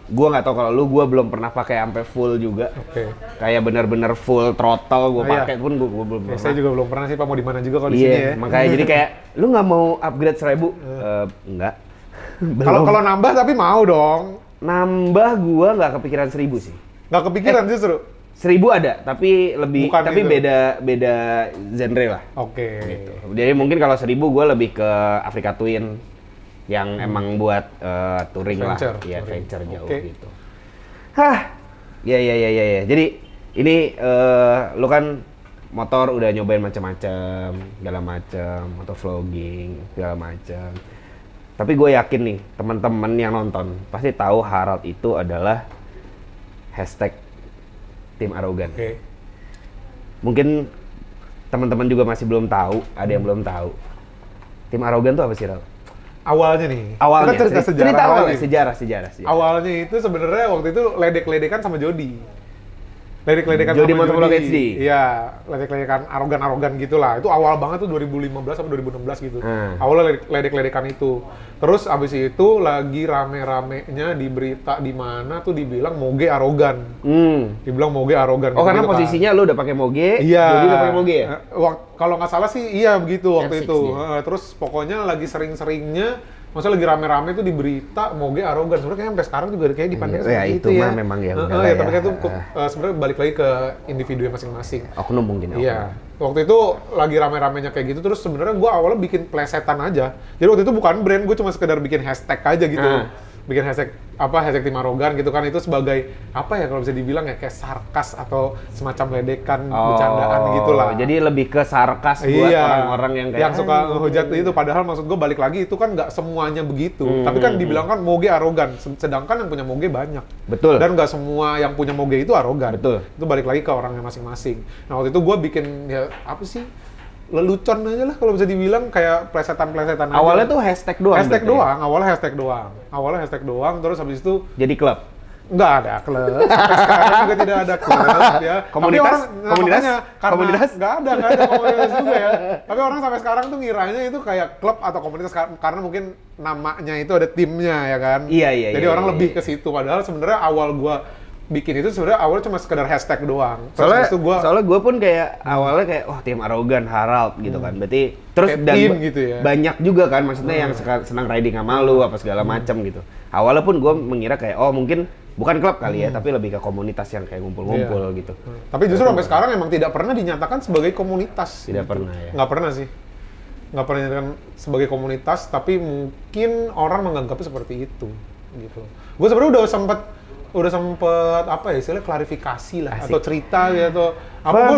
Speaker 2: nggak tahu kalau lu, gua belum pernah pakai sampai full juga.
Speaker 1: Oke.
Speaker 2: Kayak bener-bener full throttle gua
Speaker 1: Oh, iya.
Speaker 2: pakai pun gua belum
Speaker 1: Ya,
Speaker 2: pernah.
Speaker 1: saya juga belum pernah sih Pak, mau di mana juga kalau di
Speaker 2: Iya,
Speaker 1: sini ya.
Speaker 2: makanya jadi kayak lu nggak mau upgrade 1000? Enggak.
Speaker 1: Kalau
Speaker 2: Belum.
Speaker 1: nambah tapi mau dong.
Speaker 2: Nambah gua nggak kepikiran 1000 sih.
Speaker 1: Nggak kepikiran justru.
Speaker 2: 1000 ada, tapi lebih
Speaker 1: Bukan
Speaker 2: tapi
Speaker 1: itu.
Speaker 2: beda genre lah.
Speaker 1: Oke.
Speaker 2: Gitu. Jadi mungkin kalau 1000 gue lebih ke Africa Twin yang emang buat touring
Speaker 1: Adventure,
Speaker 2: lah, ya
Speaker 1: touring.
Speaker 2: adventure jauh
Speaker 1: Oke.
Speaker 2: gitu. Hah, ya. Jadi ini lu kan motor udah nyobain macam-macam, segala macam, motor vlogging, segala macam. Tapi gue yakin nih teman-teman yang nonton pasti tahu Harald itu adalah hashtag tim arogan.
Speaker 1: Oke.
Speaker 2: Mungkin teman-teman juga masih belum tahu, ada yang belum tahu. Tim arogan tuh apa sih, Ral?
Speaker 1: Awalnya nih.
Speaker 2: Awalnya,
Speaker 1: Kita cerita sejarah.
Speaker 2: cerita awalnya,
Speaker 1: lagi.
Speaker 2: sejarah.
Speaker 1: Awalnya itu sebenarnya waktu itu ledek-ledekan sama Jody. Ledek-ledekan
Speaker 2: Jody
Speaker 1: sama
Speaker 2: Motovlog
Speaker 1: Jody.
Speaker 2: HD.
Speaker 1: Iya, ledek-ledekan arogan-arogan gitulah. Itu awal banget tuh 2015 sampai 2016 gitu. Awalnya ledek-ledekan itu. Terus abis itu lagi rame-ramenya di berita di mana tuh dibilang moge arogan. Dibilang moge arogan.
Speaker 2: Oh, karena
Speaker 1: gitu kan.
Speaker 2: posisinya lu udah pakai moge,
Speaker 1: Iya.
Speaker 2: Jody udah pakai moge ya?
Speaker 1: Kalau nggak salah sih iya begitu waktu
Speaker 2: F6
Speaker 1: itu.
Speaker 2: dia.
Speaker 1: Terus pokoknya lagi sering-seringnya, maksudnya lagi rame-rame tuh di berita moge arogan. Sebenarnya kayak sampai sekarang juga kayak dipandang
Speaker 2: Ya,
Speaker 1: seperti
Speaker 2: itu
Speaker 1: itu
Speaker 2: mah
Speaker 1: ya.
Speaker 2: memang ya
Speaker 1: Heeh,
Speaker 2: udahlah
Speaker 1: ya,
Speaker 2: ya.
Speaker 1: tapi kan itu sebenarnya balik lagi ke individu masing-masing.
Speaker 2: Oknum mungkin.
Speaker 1: Iya. Waktu itu lagi rame-ramenya kayak gitu, terus sebenarnya gue awalnya bikin plesetan aja. Jadi waktu itu bukan brand, gue cuma sekedar bikin hashtag aja gitu. Bikin hashtag hashtag tim arogan gitu kan, itu sebagai apa ya kalau bisa dibilang ya kayak sarkas atau semacam ledekan, bercandaan gitulah.
Speaker 2: Jadi lebih ke sarkas buat orang-orang yang kayak
Speaker 1: suka ngehujat itu, padahal maksud gue balik lagi itu kan nggak semuanya begitu. Tapi kan dibilang kan moge arogan, sedangkan yang punya moge banyak.
Speaker 2: Betul.
Speaker 1: Dan nggak semua yang punya moge itu arogan.
Speaker 2: Betul.
Speaker 1: Itu balik lagi ke orangnya masing-masing. Nah waktu itu gue bikin ya apa sih, lelucon aja lah kalau bisa dibilang, kayak plesetan-plesetan aja.
Speaker 2: Awalnya tuh hashtag doang.
Speaker 1: Hashtag
Speaker 2: berarti ya?
Speaker 1: doang, awalnya hashtag doang, terus habis itu
Speaker 2: Jadi klub.
Speaker 1: Nggak ada klub, sampai sekarang juga tidak ada klub ya.
Speaker 2: Komunitas?
Speaker 1: Komunitas? Nggak ada komunitas juga ya. Tapi orang sampai sekarang tuh ngiranya itu kayak klub atau komunitas karena mungkin namanya itu ada timnya ya kan.
Speaker 2: Iya.
Speaker 1: Jadi orang lebih ke situ. Padahal sebenarnya awal gua bikin itu sebenarnya awalnya cuma sekedar hashtag doang.
Speaker 2: Soalnya gue pun kayak awalnya kayak tim Arogan, Harald gitu kan. Berarti terus
Speaker 1: kayak
Speaker 2: dan
Speaker 1: tim gitu ya.
Speaker 2: Banyak juga kan maksudnya yang senang riding sama lu apa segala macam gitu. Awalnya pun gue mengira kayak mungkin bukan klub kali ya, tapi lebih ke komunitas yang kayak ngumpul-ngumpul gitu.
Speaker 1: Tapi justru sampai sekarang emang tidak pernah dinyatakan sebagai komunitas.
Speaker 2: Tidak
Speaker 1: gitu.
Speaker 2: pernah ya.
Speaker 1: Nggak pernah sih. Nggak pernah dinyatakan sebagai komunitas, tapi mungkin orang menganggapnya seperti itu gitu. Gue sebenarnya udah sempet apa ya istilahnya klarifikasi lah. Asik. Atau cerita gitu atau apa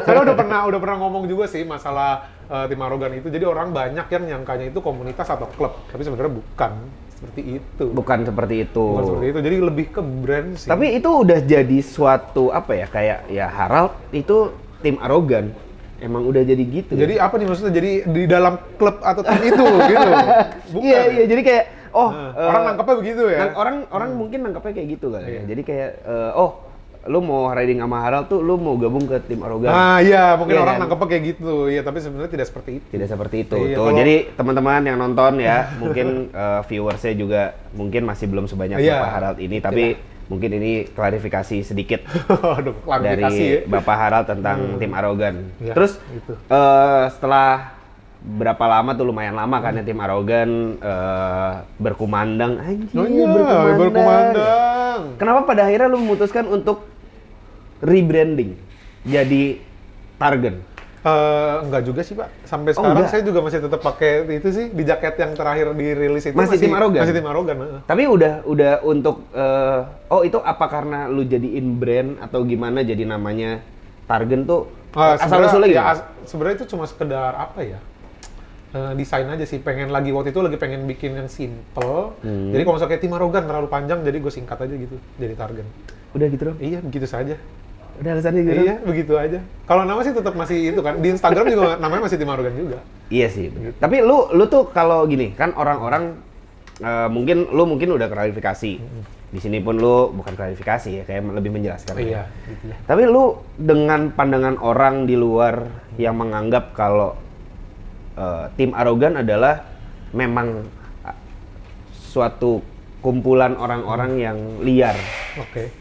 Speaker 1: karena udah pernah ngomong juga sih masalah tim Arogan itu. Jadi orang banyak yang nyangkanya itu komunitas atau klub, tapi sebenarnya bukan seperti itu.
Speaker 2: Bukan seperti itu.
Speaker 1: Jadi lebih ke brand sih.
Speaker 2: Tapi itu udah jadi suatu apa ya kayak ya Harald itu tim Arogan. Emang udah jadi gitu.
Speaker 1: Jadi apa nih maksudnya? Jadi di dalam klub atau tim itu gitu. Bukan.
Speaker 2: Iya, jadi kayak
Speaker 1: orang nangkepnya begitu ya.
Speaker 2: Orang mungkin nangkepnya kayak gitu kali ya. Jadi kayak lu mau riding sama Harald tuh lu mau gabung ke tim Arogan.
Speaker 1: Iya, mungkin orang nangkepnya kayak gitu. Iya, tapi sebenarnya tidak seperti itu.
Speaker 2: Tidak seperti itu. Tuh, jadi teman-teman yang nonton ya, mungkin viewersnya juga mungkin masih belum sebanyak Bapak Harald ini, tapi mungkin ini klarifikasi sedikit dari Bapak Harald tentang tim Arogan. Ya, terus gitu. Setelah berapa lama tuh lumayan lama kan ya tim Arogan berkumandang. Berkumandang. Kenapa pada akhirnya lu memutuskan untuk rebranding jadi Targen?
Speaker 1: Enggak juga sih Pak. Sampai sekarang saya juga masih tetap pakai itu sih di jaket yang terakhir dirilis itu
Speaker 2: masih tim Arogan.
Speaker 1: Masih tim Arogan.
Speaker 2: Tapi udah untuk itu apa karena lu jadiin brand atau gimana jadi namanya Targen tuh asal-usulnya
Speaker 1: ya, sebenarnya itu cuma sekedar apa ya? Desain aja sih, waktu itu lagi pengen bikin yang simple. Jadi kalau misalnya kayak tim Arogan terlalu panjang, jadi gue singkat aja gitu, jadi Targen.
Speaker 2: Udah gitu dong?
Speaker 1: Iya, begitu saja.
Speaker 2: Udah alasannya gitu?
Speaker 1: Iya, begitu aja. Kalau nama sih tetap masih itu kan, di Instagram juga namanya masih tim Arogan juga.
Speaker 2: Iya sih. Gitu. Tapi lu tuh kalau gini, kan orang-orang mungkin udah klarifikasi. Di sini pun lu bukan klarifikasi ya, kayak lebih menjelaskan.
Speaker 1: Iya, gitu ya.
Speaker 2: Tapi lu dengan pandangan orang di luar yang menganggap kalau tim Arogan adalah memang suatu kumpulan orang-orang yang liar.
Speaker 1: Oke.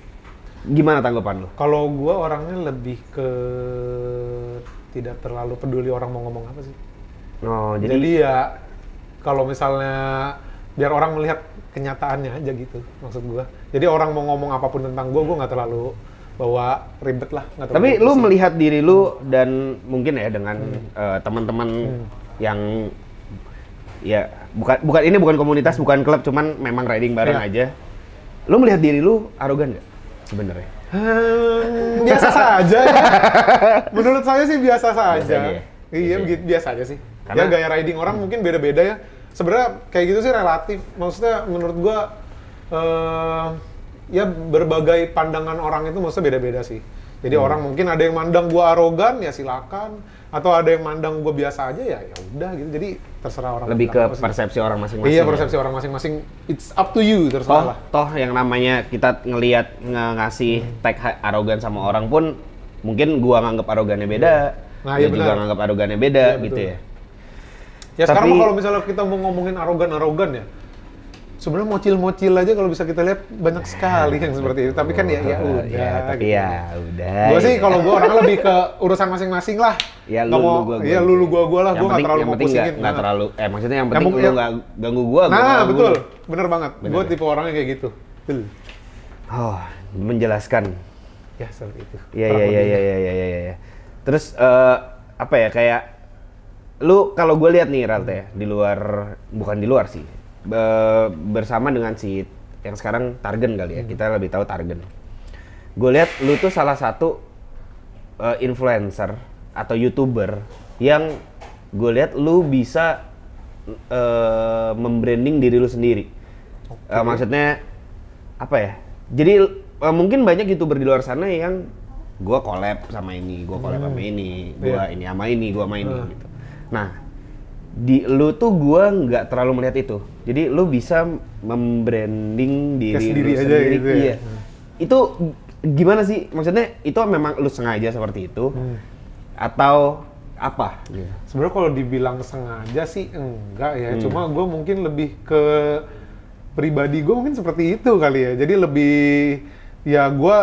Speaker 2: Gimana tanggapan lu?
Speaker 1: Kalau gua orangnya lebih ke tidak terlalu peduli orang mau ngomong apa sih. Jadi ya kalau misalnya biar orang melihat kenyataannya aja gitu maksud gua. Jadi orang mau ngomong apapun tentang gua nggak terlalu bawa ribet lah.
Speaker 2: Tapi lu melihat diri lu dan mungkin ya dengan teman-teman yang ya bukan komunitas, bukan klub, cuman memang riding bareng aja. Lu melihat diri lu Arogan nggak sebenarnya?
Speaker 1: Biasa saja ya. Menurut saya sih biasa saja. Iya, biasa aja sih. Karena ya gaya riding orang mungkin beda-beda ya. Sebenarnya kayak gitu sih relatif. Maksudnya menurut gua ya berbagai pandangan orang itu maksudnya beda-beda sih. Jadi orang mungkin ada yang mandang gua arogan ya silakan, atau ada yang mandang gua biasa aja ya udah gitu. Jadi terserah orang.
Speaker 2: Lebih ke persepsi orang masing-masing.
Speaker 1: Iya, persepsi orang masing-masing. It's up to you, terserah lah.
Speaker 2: Toh yang namanya kita ngelihat ngasih tag arogan sama orang pun mungkin gua nganggap arogannya beda.
Speaker 1: Nah,
Speaker 2: dia juga nganggap arogannya beda gitu ya.
Speaker 1: Ya sekarang kalau misalnya kita mau ngomongin arogan ya, sebenarnya mocil-mocil aja kalau bisa kita lihat banyak sekali yang seperti itu. Tapi kan ya udah.
Speaker 2: Ya, tapi
Speaker 1: gitu.
Speaker 2: ya udah.
Speaker 1: Gue sih kalau gue orangnya lebih ke urusan masing-masing lah.
Speaker 2: Ya lu
Speaker 1: gua lah. Gue nggak terlalu mau pusingin.
Speaker 2: Nggak terlalu. Maksudnya yang penting lu nggak ganggu gue.
Speaker 1: Nah betul, bener banget. Gue tipe orangnya kayak gitu.
Speaker 2: Oh, menjelaskan.
Speaker 1: Ya seperti itu.
Speaker 2: Iya. Terus apa ya kayak lu kalau gue lihat nih Ralt ya bukan di luar sih. Bersama dengan si yang sekarang Targen kali ya, kita lebih tahu Targen. Gue lihat lu tuh salah satu influencer atau YouTuber yang gue lihat lu bisa membranding diri lu sendiri. Maksudnya apa ya? Jadi mungkin banyak YouTuber di luar sana yang gue collab sama ini, gue collab sama ini, gue ini sama ini, gue sama ini gitu. Nah, di lu tuh gua nggak terlalu melihat itu. Jadi lu bisa membranding diri
Speaker 1: sendiri
Speaker 2: lu
Speaker 1: aja
Speaker 2: sendiri.
Speaker 1: gitu ya?
Speaker 2: Iya. Itu gimana sih? Maksudnya itu memang lu sengaja seperti itu atau apa? Gitu.
Speaker 1: Sebenarnya kalau dibilang sengaja sih enggak ya. Cuma gue mungkin lebih ke pribadi gue mungkin seperti itu kali ya. Jadi lebih ya gue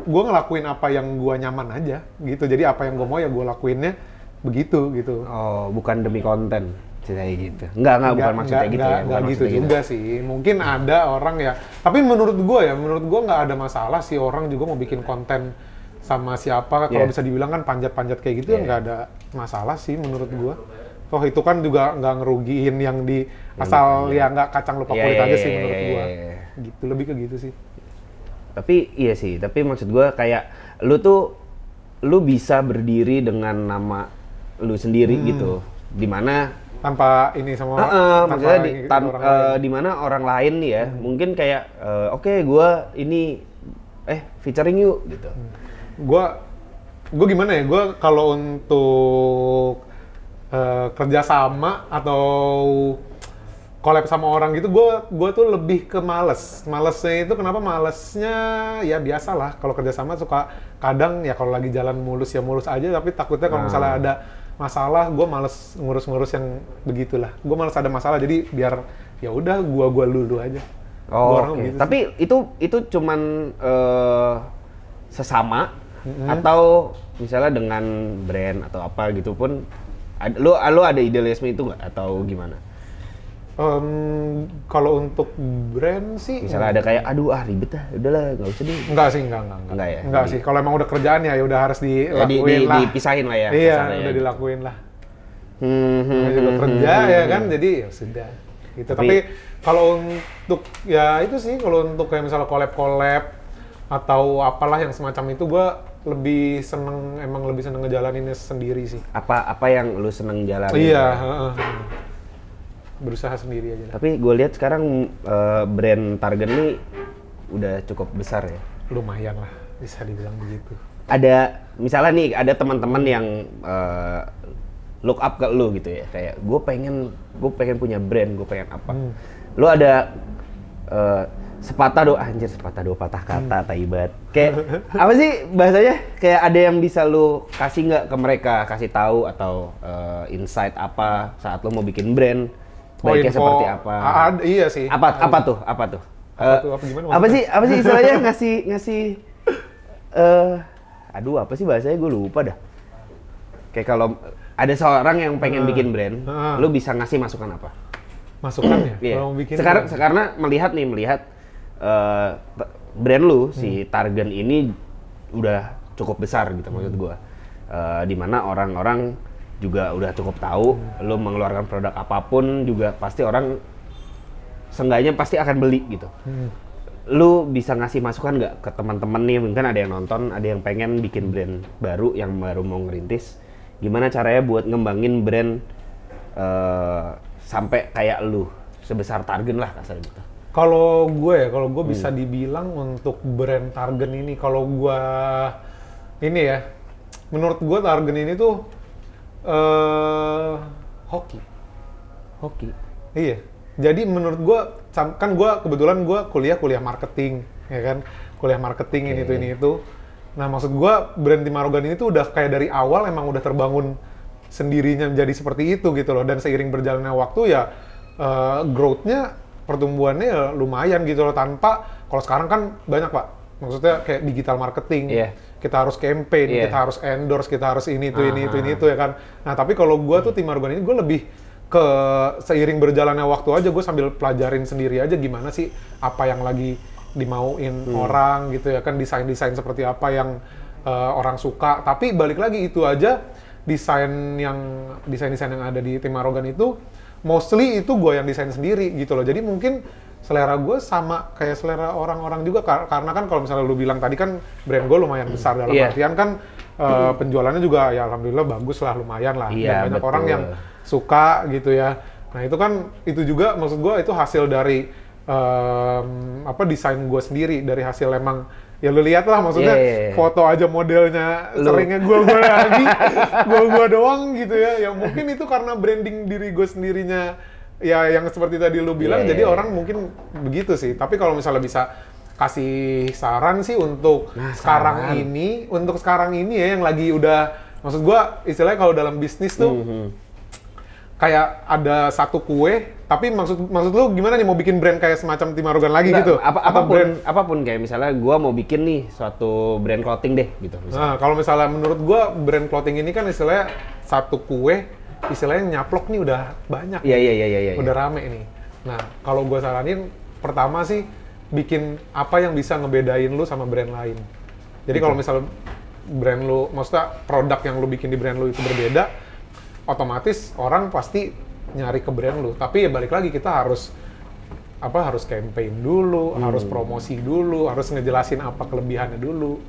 Speaker 1: ngelakuin apa yang gue nyaman aja gitu. Jadi apa yang gue mau ya gue lakuinnya begitu gitu.
Speaker 2: Oh, bukan demi konten, ceritanya gitu. Enggak, bukan maksudnya gitu ya.
Speaker 1: Enggak gitu juga sih. Mungkin ada orang ya, tapi menurut gue nggak ada masalah sih orang juga mau bikin konten sama siapa. Kalau bisa dibilang kan panjat-panjat kayak gitu ya nggak ada masalah sih menurut gue. Toh itu kan juga nggak ngerugiin yang di asal ya nggak kacang lupa kulit aja sih menurut gue. Gitu, lebih ke gitu sih.
Speaker 2: Tapi iya sih, tapi maksud gue kayak lu bisa berdiri dengan nama lu sendiri gitu, dimana
Speaker 1: tanpa ini sama
Speaker 2: maksudnya di mana orang lain nih ya mungkin kayak oke, gue ini featuring yuk gitu.
Speaker 1: Gue gimana ya, gue kalau untuk kerjasama atau collab sama orang gitu, gue tuh lebih ke malesnya itu kenapa malesnya ya biasalah kalau kerjasama suka kadang ya kalau lagi jalan mulus ya mulus aja, tapi takutnya kalau misalnya ada masalah gue males ngurus-ngurus yang begitulah. Gue males ada masalah, jadi biar ya udah gue dulu aja.
Speaker 2: Gitu. Tapi itu cuman sesama atau misalnya dengan brand atau apa gitu pun lu ada idealisme itu nggak atau gimana?
Speaker 1: Kalau untuk brand sih
Speaker 2: misalnya ada kayak aduh ribet udahlah nggak usah deh.
Speaker 1: Enggak sih. Enggak sih. Kalau emang udah kerjaan ya udah harus dilakuin lah.
Speaker 2: Dipisahin lah ya.
Speaker 1: Iya, udah dilakuin lah. Juga kerja ya kan, jadi ya sudah. Gitu. Tapi kalau untuk ya itu sih, kalau untuk kayak misalnya collab atau apalah yang semacam itu, gue lebih seneng ngejalaninnya sendiri sih.
Speaker 2: Apa yang lu seneng jalanin?
Speaker 1: Iya. Berusaha sendiri aja.
Speaker 2: Tapi gue lihat sekarang brand Targen ini udah cukup besar ya.
Speaker 1: Lumayan lah, bisa dibilang begitu.
Speaker 2: Ada misalnya nih ada teman-teman yang look up ke lu gitu ya, kayak gue pengen punya brand, gue pengen apa. Lu ada sepatah dua patah kata taibat. Kayak apa sih bahasanya? Kayak ada yang bisa lu kasih nggak ke mereka, kasih tahu atau insight apa saat lu mau bikin brand? Baiknya seperti apa?
Speaker 1: Iya sih.
Speaker 2: Apa tuh?
Speaker 1: Gimana
Speaker 2: apa sih istilahnya ngasih apa sih bahasanya, gue lupa dah. Kayak kalau ada seorang yang pengen bikin brand, lu bisa ngasih masukan apa?
Speaker 1: Masukan ya?
Speaker 2: Iya.
Speaker 1: Kalau bikin
Speaker 2: Karena melihat brand lu si Targen ini udah cukup besar gitu maksud gue. Di mana orang-orang juga udah cukup tahu lu mengeluarkan produk apapun juga pasti orang seenggaknya pasti akan beli gitu. Lu bisa ngasih masukan nggak ke teman-teman nih, mungkin ada yang nonton, ada yang pengen bikin brand baru, yang baru mau ngerintis, gimana caranya buat ngembangin brand sampai kayak lu sebesar Targen lah kasarnya gitu.
Speaker 1: Kalau gue bisa dibilang untuk brand Targen ini, kalau gue ini ya, menurut gue Targen ini tuh hoki. Iya. Jadi menurut gue, kan gue kebetulan gue kuliah marketing, ya kan, kuliah marketing ini itu. Nah maksud gue brand Timarogan ini tuh udah kayak dari awal emang udah terbangun sendirinya menjadi seperti itu gitu loh. Dan seiring berjalannya waktu ya growth-nya, pertumbuhannya ya lumayan gitu loh. Tanpa, kalau sekarang kan banyak pak, maksudnya kayak digital marketing. Kita harus campaign, kita harus endorse, kita harus ini itu ya kan. Nah tapi kalau gue tuh Timarogan ini gue lebih ke seiring berjalannya waktu aja, gue sambil pelajarin sendiri aja gimana sih apa yang lagi dimauin orang gitu ya kan, desain seperti apa yang orang suka. Tapi balik lagi itu aja, desain yang ada di Timarogan itu mostly itu gue yang desain sendiri gitu loh. Jadi mungkin selera gue sama kayak selera orang-orang juga, karena kan kalau misalnya lu bilang tadi kan brand gue lumayan besar dalam artian kan penjualannya juga ya alhamdulillah bagus lah, lumayan lah, dan banyak orang yang suka gitu ya. Nah itu kan, itu juga maksud gue itu hasil dari desain gue sendiri, dari hasil emang Ya lu lihat lah, maksudnya foto aja modelnya seringnya gua lagi, gua doang gitu ya. Ya mungkin itu karena branding diri gue sendirinya, ya yang seperti tadi lu bilang, jadi orang mungkin begitu sih. Tapi kalau misalnya bisa kasih saran sih untuk sekarang ini ya yang lagi udah, maksud gua istilahnya kalau dalam bisnis tuh kayak ada satu kue, tapi maksud lu gimana nih, mau bikin brand kayak semacam Tim Arogan lagi gitu?
Speaker 2: Apapun kayak misalnya gua mau bikin nih suatu brand clothing deh gitu.
Speaker 1: Nah, kalau misalnya menurut gua brand clothing ini kan istilahnya satu kue, istilahnya nyaplok nih udah banyak.
Speaker 2: Iya.
Speaker 1: Udah rame nih. Nah, kalau gua saranin pertama sih bikin apa yang bisa ngebedain lu sama brand lain. Jadi kalau misalnya brand lu, maksudnya produk yang lu bikin di brand lu itu berbeda, otomatis orang pasti nyari ke brand lu. Tapi ya balik lagi, kita harus campaign dulu, harus promosi dulu, harus ngejelasin apa kelebihannya dulu.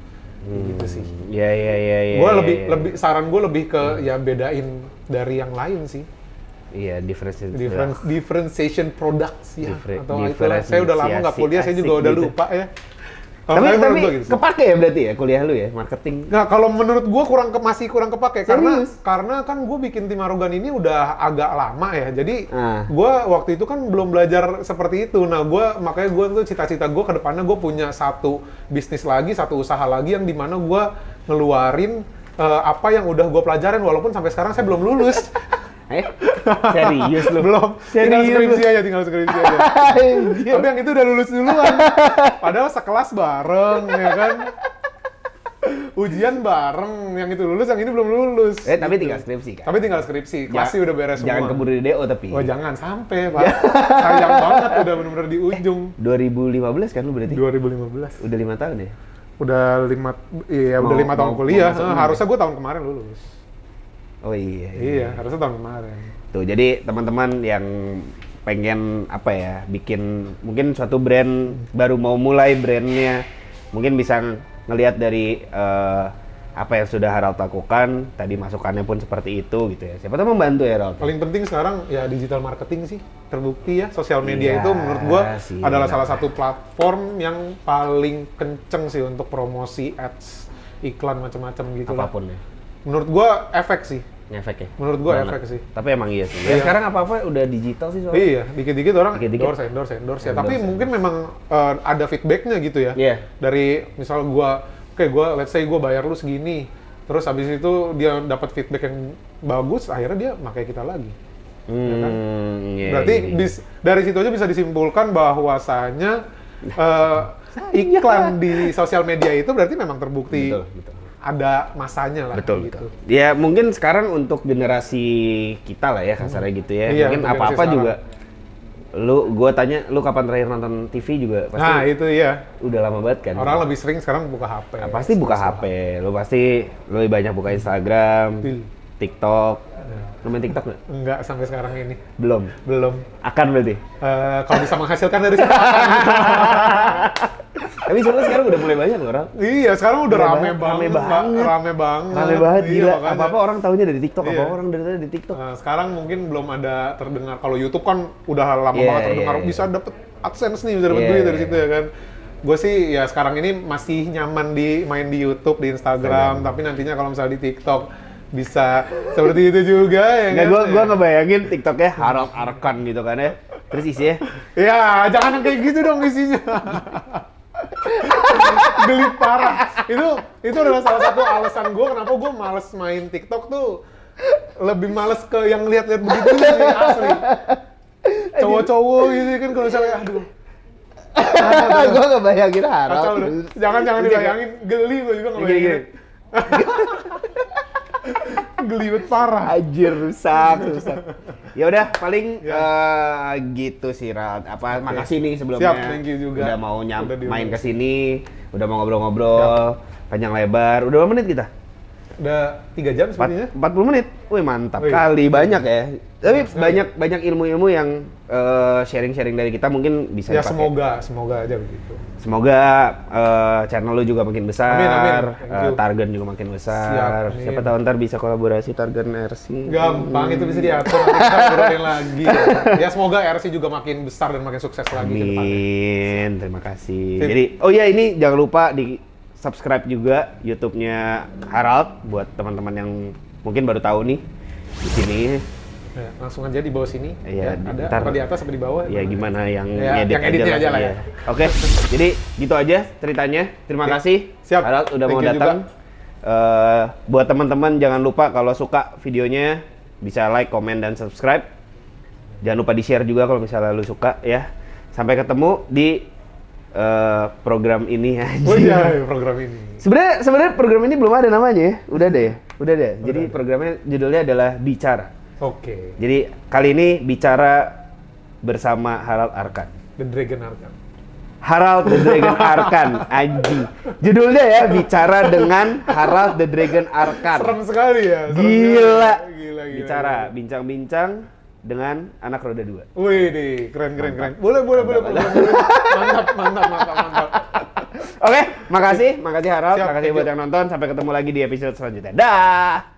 Speaker 1: Gitu sih.
Speaker 2: Iya.
Speaker 1: Gue lebih saran gue lebih ke ya bedain dari yang lain sih.
Speaker 2: Iya,
Speaker 1: differentiation products ya. Atau itulah. Saya udah lama nggak kuliah, saya juga udah lupa ya.
Speaker 2: Tapi gitu, kepake ya berarti ya kuliah lu ya, marketing?
Speaker 1: Nah, kalau menurut gua masih kurang kepake. Karena kan gua bikin Tim Arogan ini udah agak lama ya. Jadi gua waktu itu kan belum belajar seperti itu. Nah, makanya gua tuh cita-cita gua ke depannya gua punya satu bisnis lagi, satu usaha lagi yang dimana gua ngeluarin apa yang udah gua pelajarin, walaupun sampai sekarang saya belum lulus.
Speaker 2: Serius lu?
Speaker 1: Belum. Tinggal skripsi aja. Tapi yang itu udah lulus duluan. Padahal sekelas bareng, ya kan? Ujian bareng, yang itu lulus, yang ini belum lulus.
Speaker 2: Tapi tinggal skripsi kan?
Speaker 1: Tapi tinggal skripsi, kelasnya udah beres semua.
Speaker 2: Jangan keburu di DO tapi.
Speaker 1: Oh jangan sampai, Pak. Sayang banget, udah bener-bener di ujung.
Speaker 2: 2015 kan lu berarti?
Speaker 1: 2015.
Speaker 2: Udah 5 tahun ya?
Speaker 1: Udah 5 tahun kuliah. Harusnya gue tahun kemarin lulus.
Speaker 2: Oh iya.
Speaker 1: Iya, harusnya tahun kemarin.
Speaker 2: Tuh, jadi teman-teman yang pengen bikin mungkin suatu brand, baru mau mulai brandnya, mungkin bisa ngelihat dari apa yang sudah Harald lakukan, tadi masukannya pun seperti itu gitu ya. Siapa tahu membantu ya, Harald.
Speaker 1: Paling penting sekarang ya digital marketing sih, terbukti ya, sosial media itu menurut gua adalah salah satu platform yang paling kenceng sih untuk promosi ads, iklan macam-macam gitu lah.
Speaker 2: Apapun ya.
Speaker 1: Menurut gua efek sih.
Speaker 2: Efek ya?
Speaker 1: Menurut gua efek sih.
Speaker 2: Tapi emang iya sih. Ya, sekarang apa-apa udah digital sih soalnya.
Speaker 1: Iya, dikit-dikit orang endorse ya. Tapi mungkin memang ada feedbacknya gitu ya.
Speaker 2: Iya.
Speaker 1: Dari misal let's say gua bayar lu segini, terus habis itu dia dapat feedback yang bagus, akhirnya dia pakai kita lagi. Ya kan? Berarti dari situ aja bisa disimpulkan bahwasanya iklan di sosial media itu berarti memang terbukti. Betul. Ada masanya lah.
Speaker 2: Betul. Ya mungkin sekarang untuk generasi kita lah ya kasarnya gitu ya.
Speaker 1: Iya,
Speaker 2: mungkin apa-apa juga. Gua tanya, lu kapan terakhir nonton TV juga pasti.
Speaker 1: Nah itu iya.
Speaker 2: Udah lama banget kan.
Speaker 1: Orang lebih sering sekarang buka HP.
Speaker 2: Pasti buka HP. Lu pasti lebih banyak buka Instagram, TikTok. Lu main TikTok nggak?
Speaker 1: Enggak, sampai sekarang ini.
Speaker 2: Belum.
Speaker 1: Akan berarti? Kalau bisa menghasilkan dari situ.
Speaker 2: Tapi sebenarnya sekarang udah mulai banyak orang.
Speaker 1: Iya, sekarang udah rame banget.
Speaker 2: Rame banget, gila.
Speaker 1: Makanya.
Speaker 2: Apa-apa orang taunya dari TikTok, orang dari TikTok.
Speaker 1: Sekarang mungkin belum ada terdengar. Kalau YouTube kan udah lama banget terdengar. Bisa dapet AdSense nih, bisa dapet duit dari situ ya kan. Gue sih ya sekarang ini masih nyaman main di YouTube, di Instagram. Tapi nantinya kalau misalnya di TikTok bisa seperti itu juga ya kan.
Speaker 2: Gue ngebayangin TikToknya Harald Arkan gitu kan ya. Terus isinya?
Speaker 1: Ya, jangan kayak gitu dong isinya. Geli parah. Itu adalah salah satu alasan gue kenapa gue males main TikTok tuh. Lebih males ke yang lihat-lihat begitu sih, asli. Cowok-cowok gitu kan kalau misalnya aduh.
Speaker 2: Gue nggak bayangin Harald.
Speaker 1: Jangan dibayangin, geli gue juga ngebayangin. Geli banget parah.
Speaker 2: Anjir, rusak. Ya udah paling gitu sih, Rald. Makasih nih sebelumnya.
Speaker 1: Siap, thank you juga.
Speaker 2: Udah mau main ke sini, udah mau ngobrol-ngobrol panjang lebar. Udah berapa menit kita?
Speaker 1: Udah 3 jam sepertinya.
Speaker 2: 40 menit. Wih, mantap
Speaker 1: Wih.
Speaker 2: kali. Banyak ya. Tapi
Speaker 1: Banyak
Speaker 2: banyak ilmu-ilmu yang sharing-sharing dari kita mungkin bisa
Speaker 1: Ya
Speaker 2: dipakai.
Speaker 1: semoga aja begitu.
Speaker 2: Semoga channel lu juga makin besar,
Speaker 1: Amin. Thank you.
Speaker 2: Targen juga makin besar.
Speaker 1: Siap, amin.
Speaker 2: Siapa tahu ntar bisa kolaborasi Targen RC.
Speaker 1: Gampang, itu bisa diatur, nanti kita turunin lagi. Ya semoga RC juga makin besar dan makin sukses lagi ke depannya.
Speaker 2: Amin, terima kasih.
Speaker 1: Sip.
Speaker 2: Jadi, oh ya ini jangan lupa di subscribe juga YouTube-nya Harald buat teman-teman yang mungkin baru tahu nih di sini.
Speaker 1: Ya, langsung aja di bawah sini.
Speaker 2: Iya,
Speaker 1: Ya, ada
Speaker 2: ntar-
Speaker 1: apa di atas apa di bawah?
Speaker 2: Ya gimana yang
Speaker 1: Ya,
Speaker 2: ngedit
Speaker 1: yang editnya aja lah ya.
Speaker 2: Iya. Oke, jadi gitu aja ceritanya. Terima
Speaker 1: Ya,
Speaker 2: kasih
Speaker 1: siap.
Speaker 2: Harald udah
Speaker 1: Thank
Speaker 2: mau
Speaker 1: you
Speaker 2: datang. Buat teman-teman jangan lupa kalau suka videonya bisa like, comment, dan subscribe. Jangan lupa di-share juga kalau misalnya lu suka ya. Sampai ketemu di program ini aja.
Speaker 1: Oh iya, program ini.
Speaker 2: Sebenarnya program ini belum ada namanya ya. Udah ada ya? Udah ada. Jadi programnya judulnya adalah Bicara.
Speaker 1: Oke.
Speaker 2: Jadi kali ini bicara bersama Harald Arkan.
Speaker 1: The Dragon Arkan.
Speaker 2: Harald the Dragon Arkan, anjing. Judulnya ya bicara dengan Harald the Dragon Arkan.
Speaker 1: Serem sekali ya. serem
Speaker 2: Gila.
Speaker 1: sekali. Gila.
Speaker 2: Bicara, bincang-bincang dengan anak roda 2.
Speaker 1: Wih deh, keren. Boleh. Mantap.
Speaker 2: Oke, makasih Harald,
Speaker 1: Siap,
Speaker 2: makasih
Speaker 1: thank
Speaker 2: buat
Speaker 1: you.
Speaker 2: yang nonton. Sampai ketemu lagi di episode selanjutnya. Dah.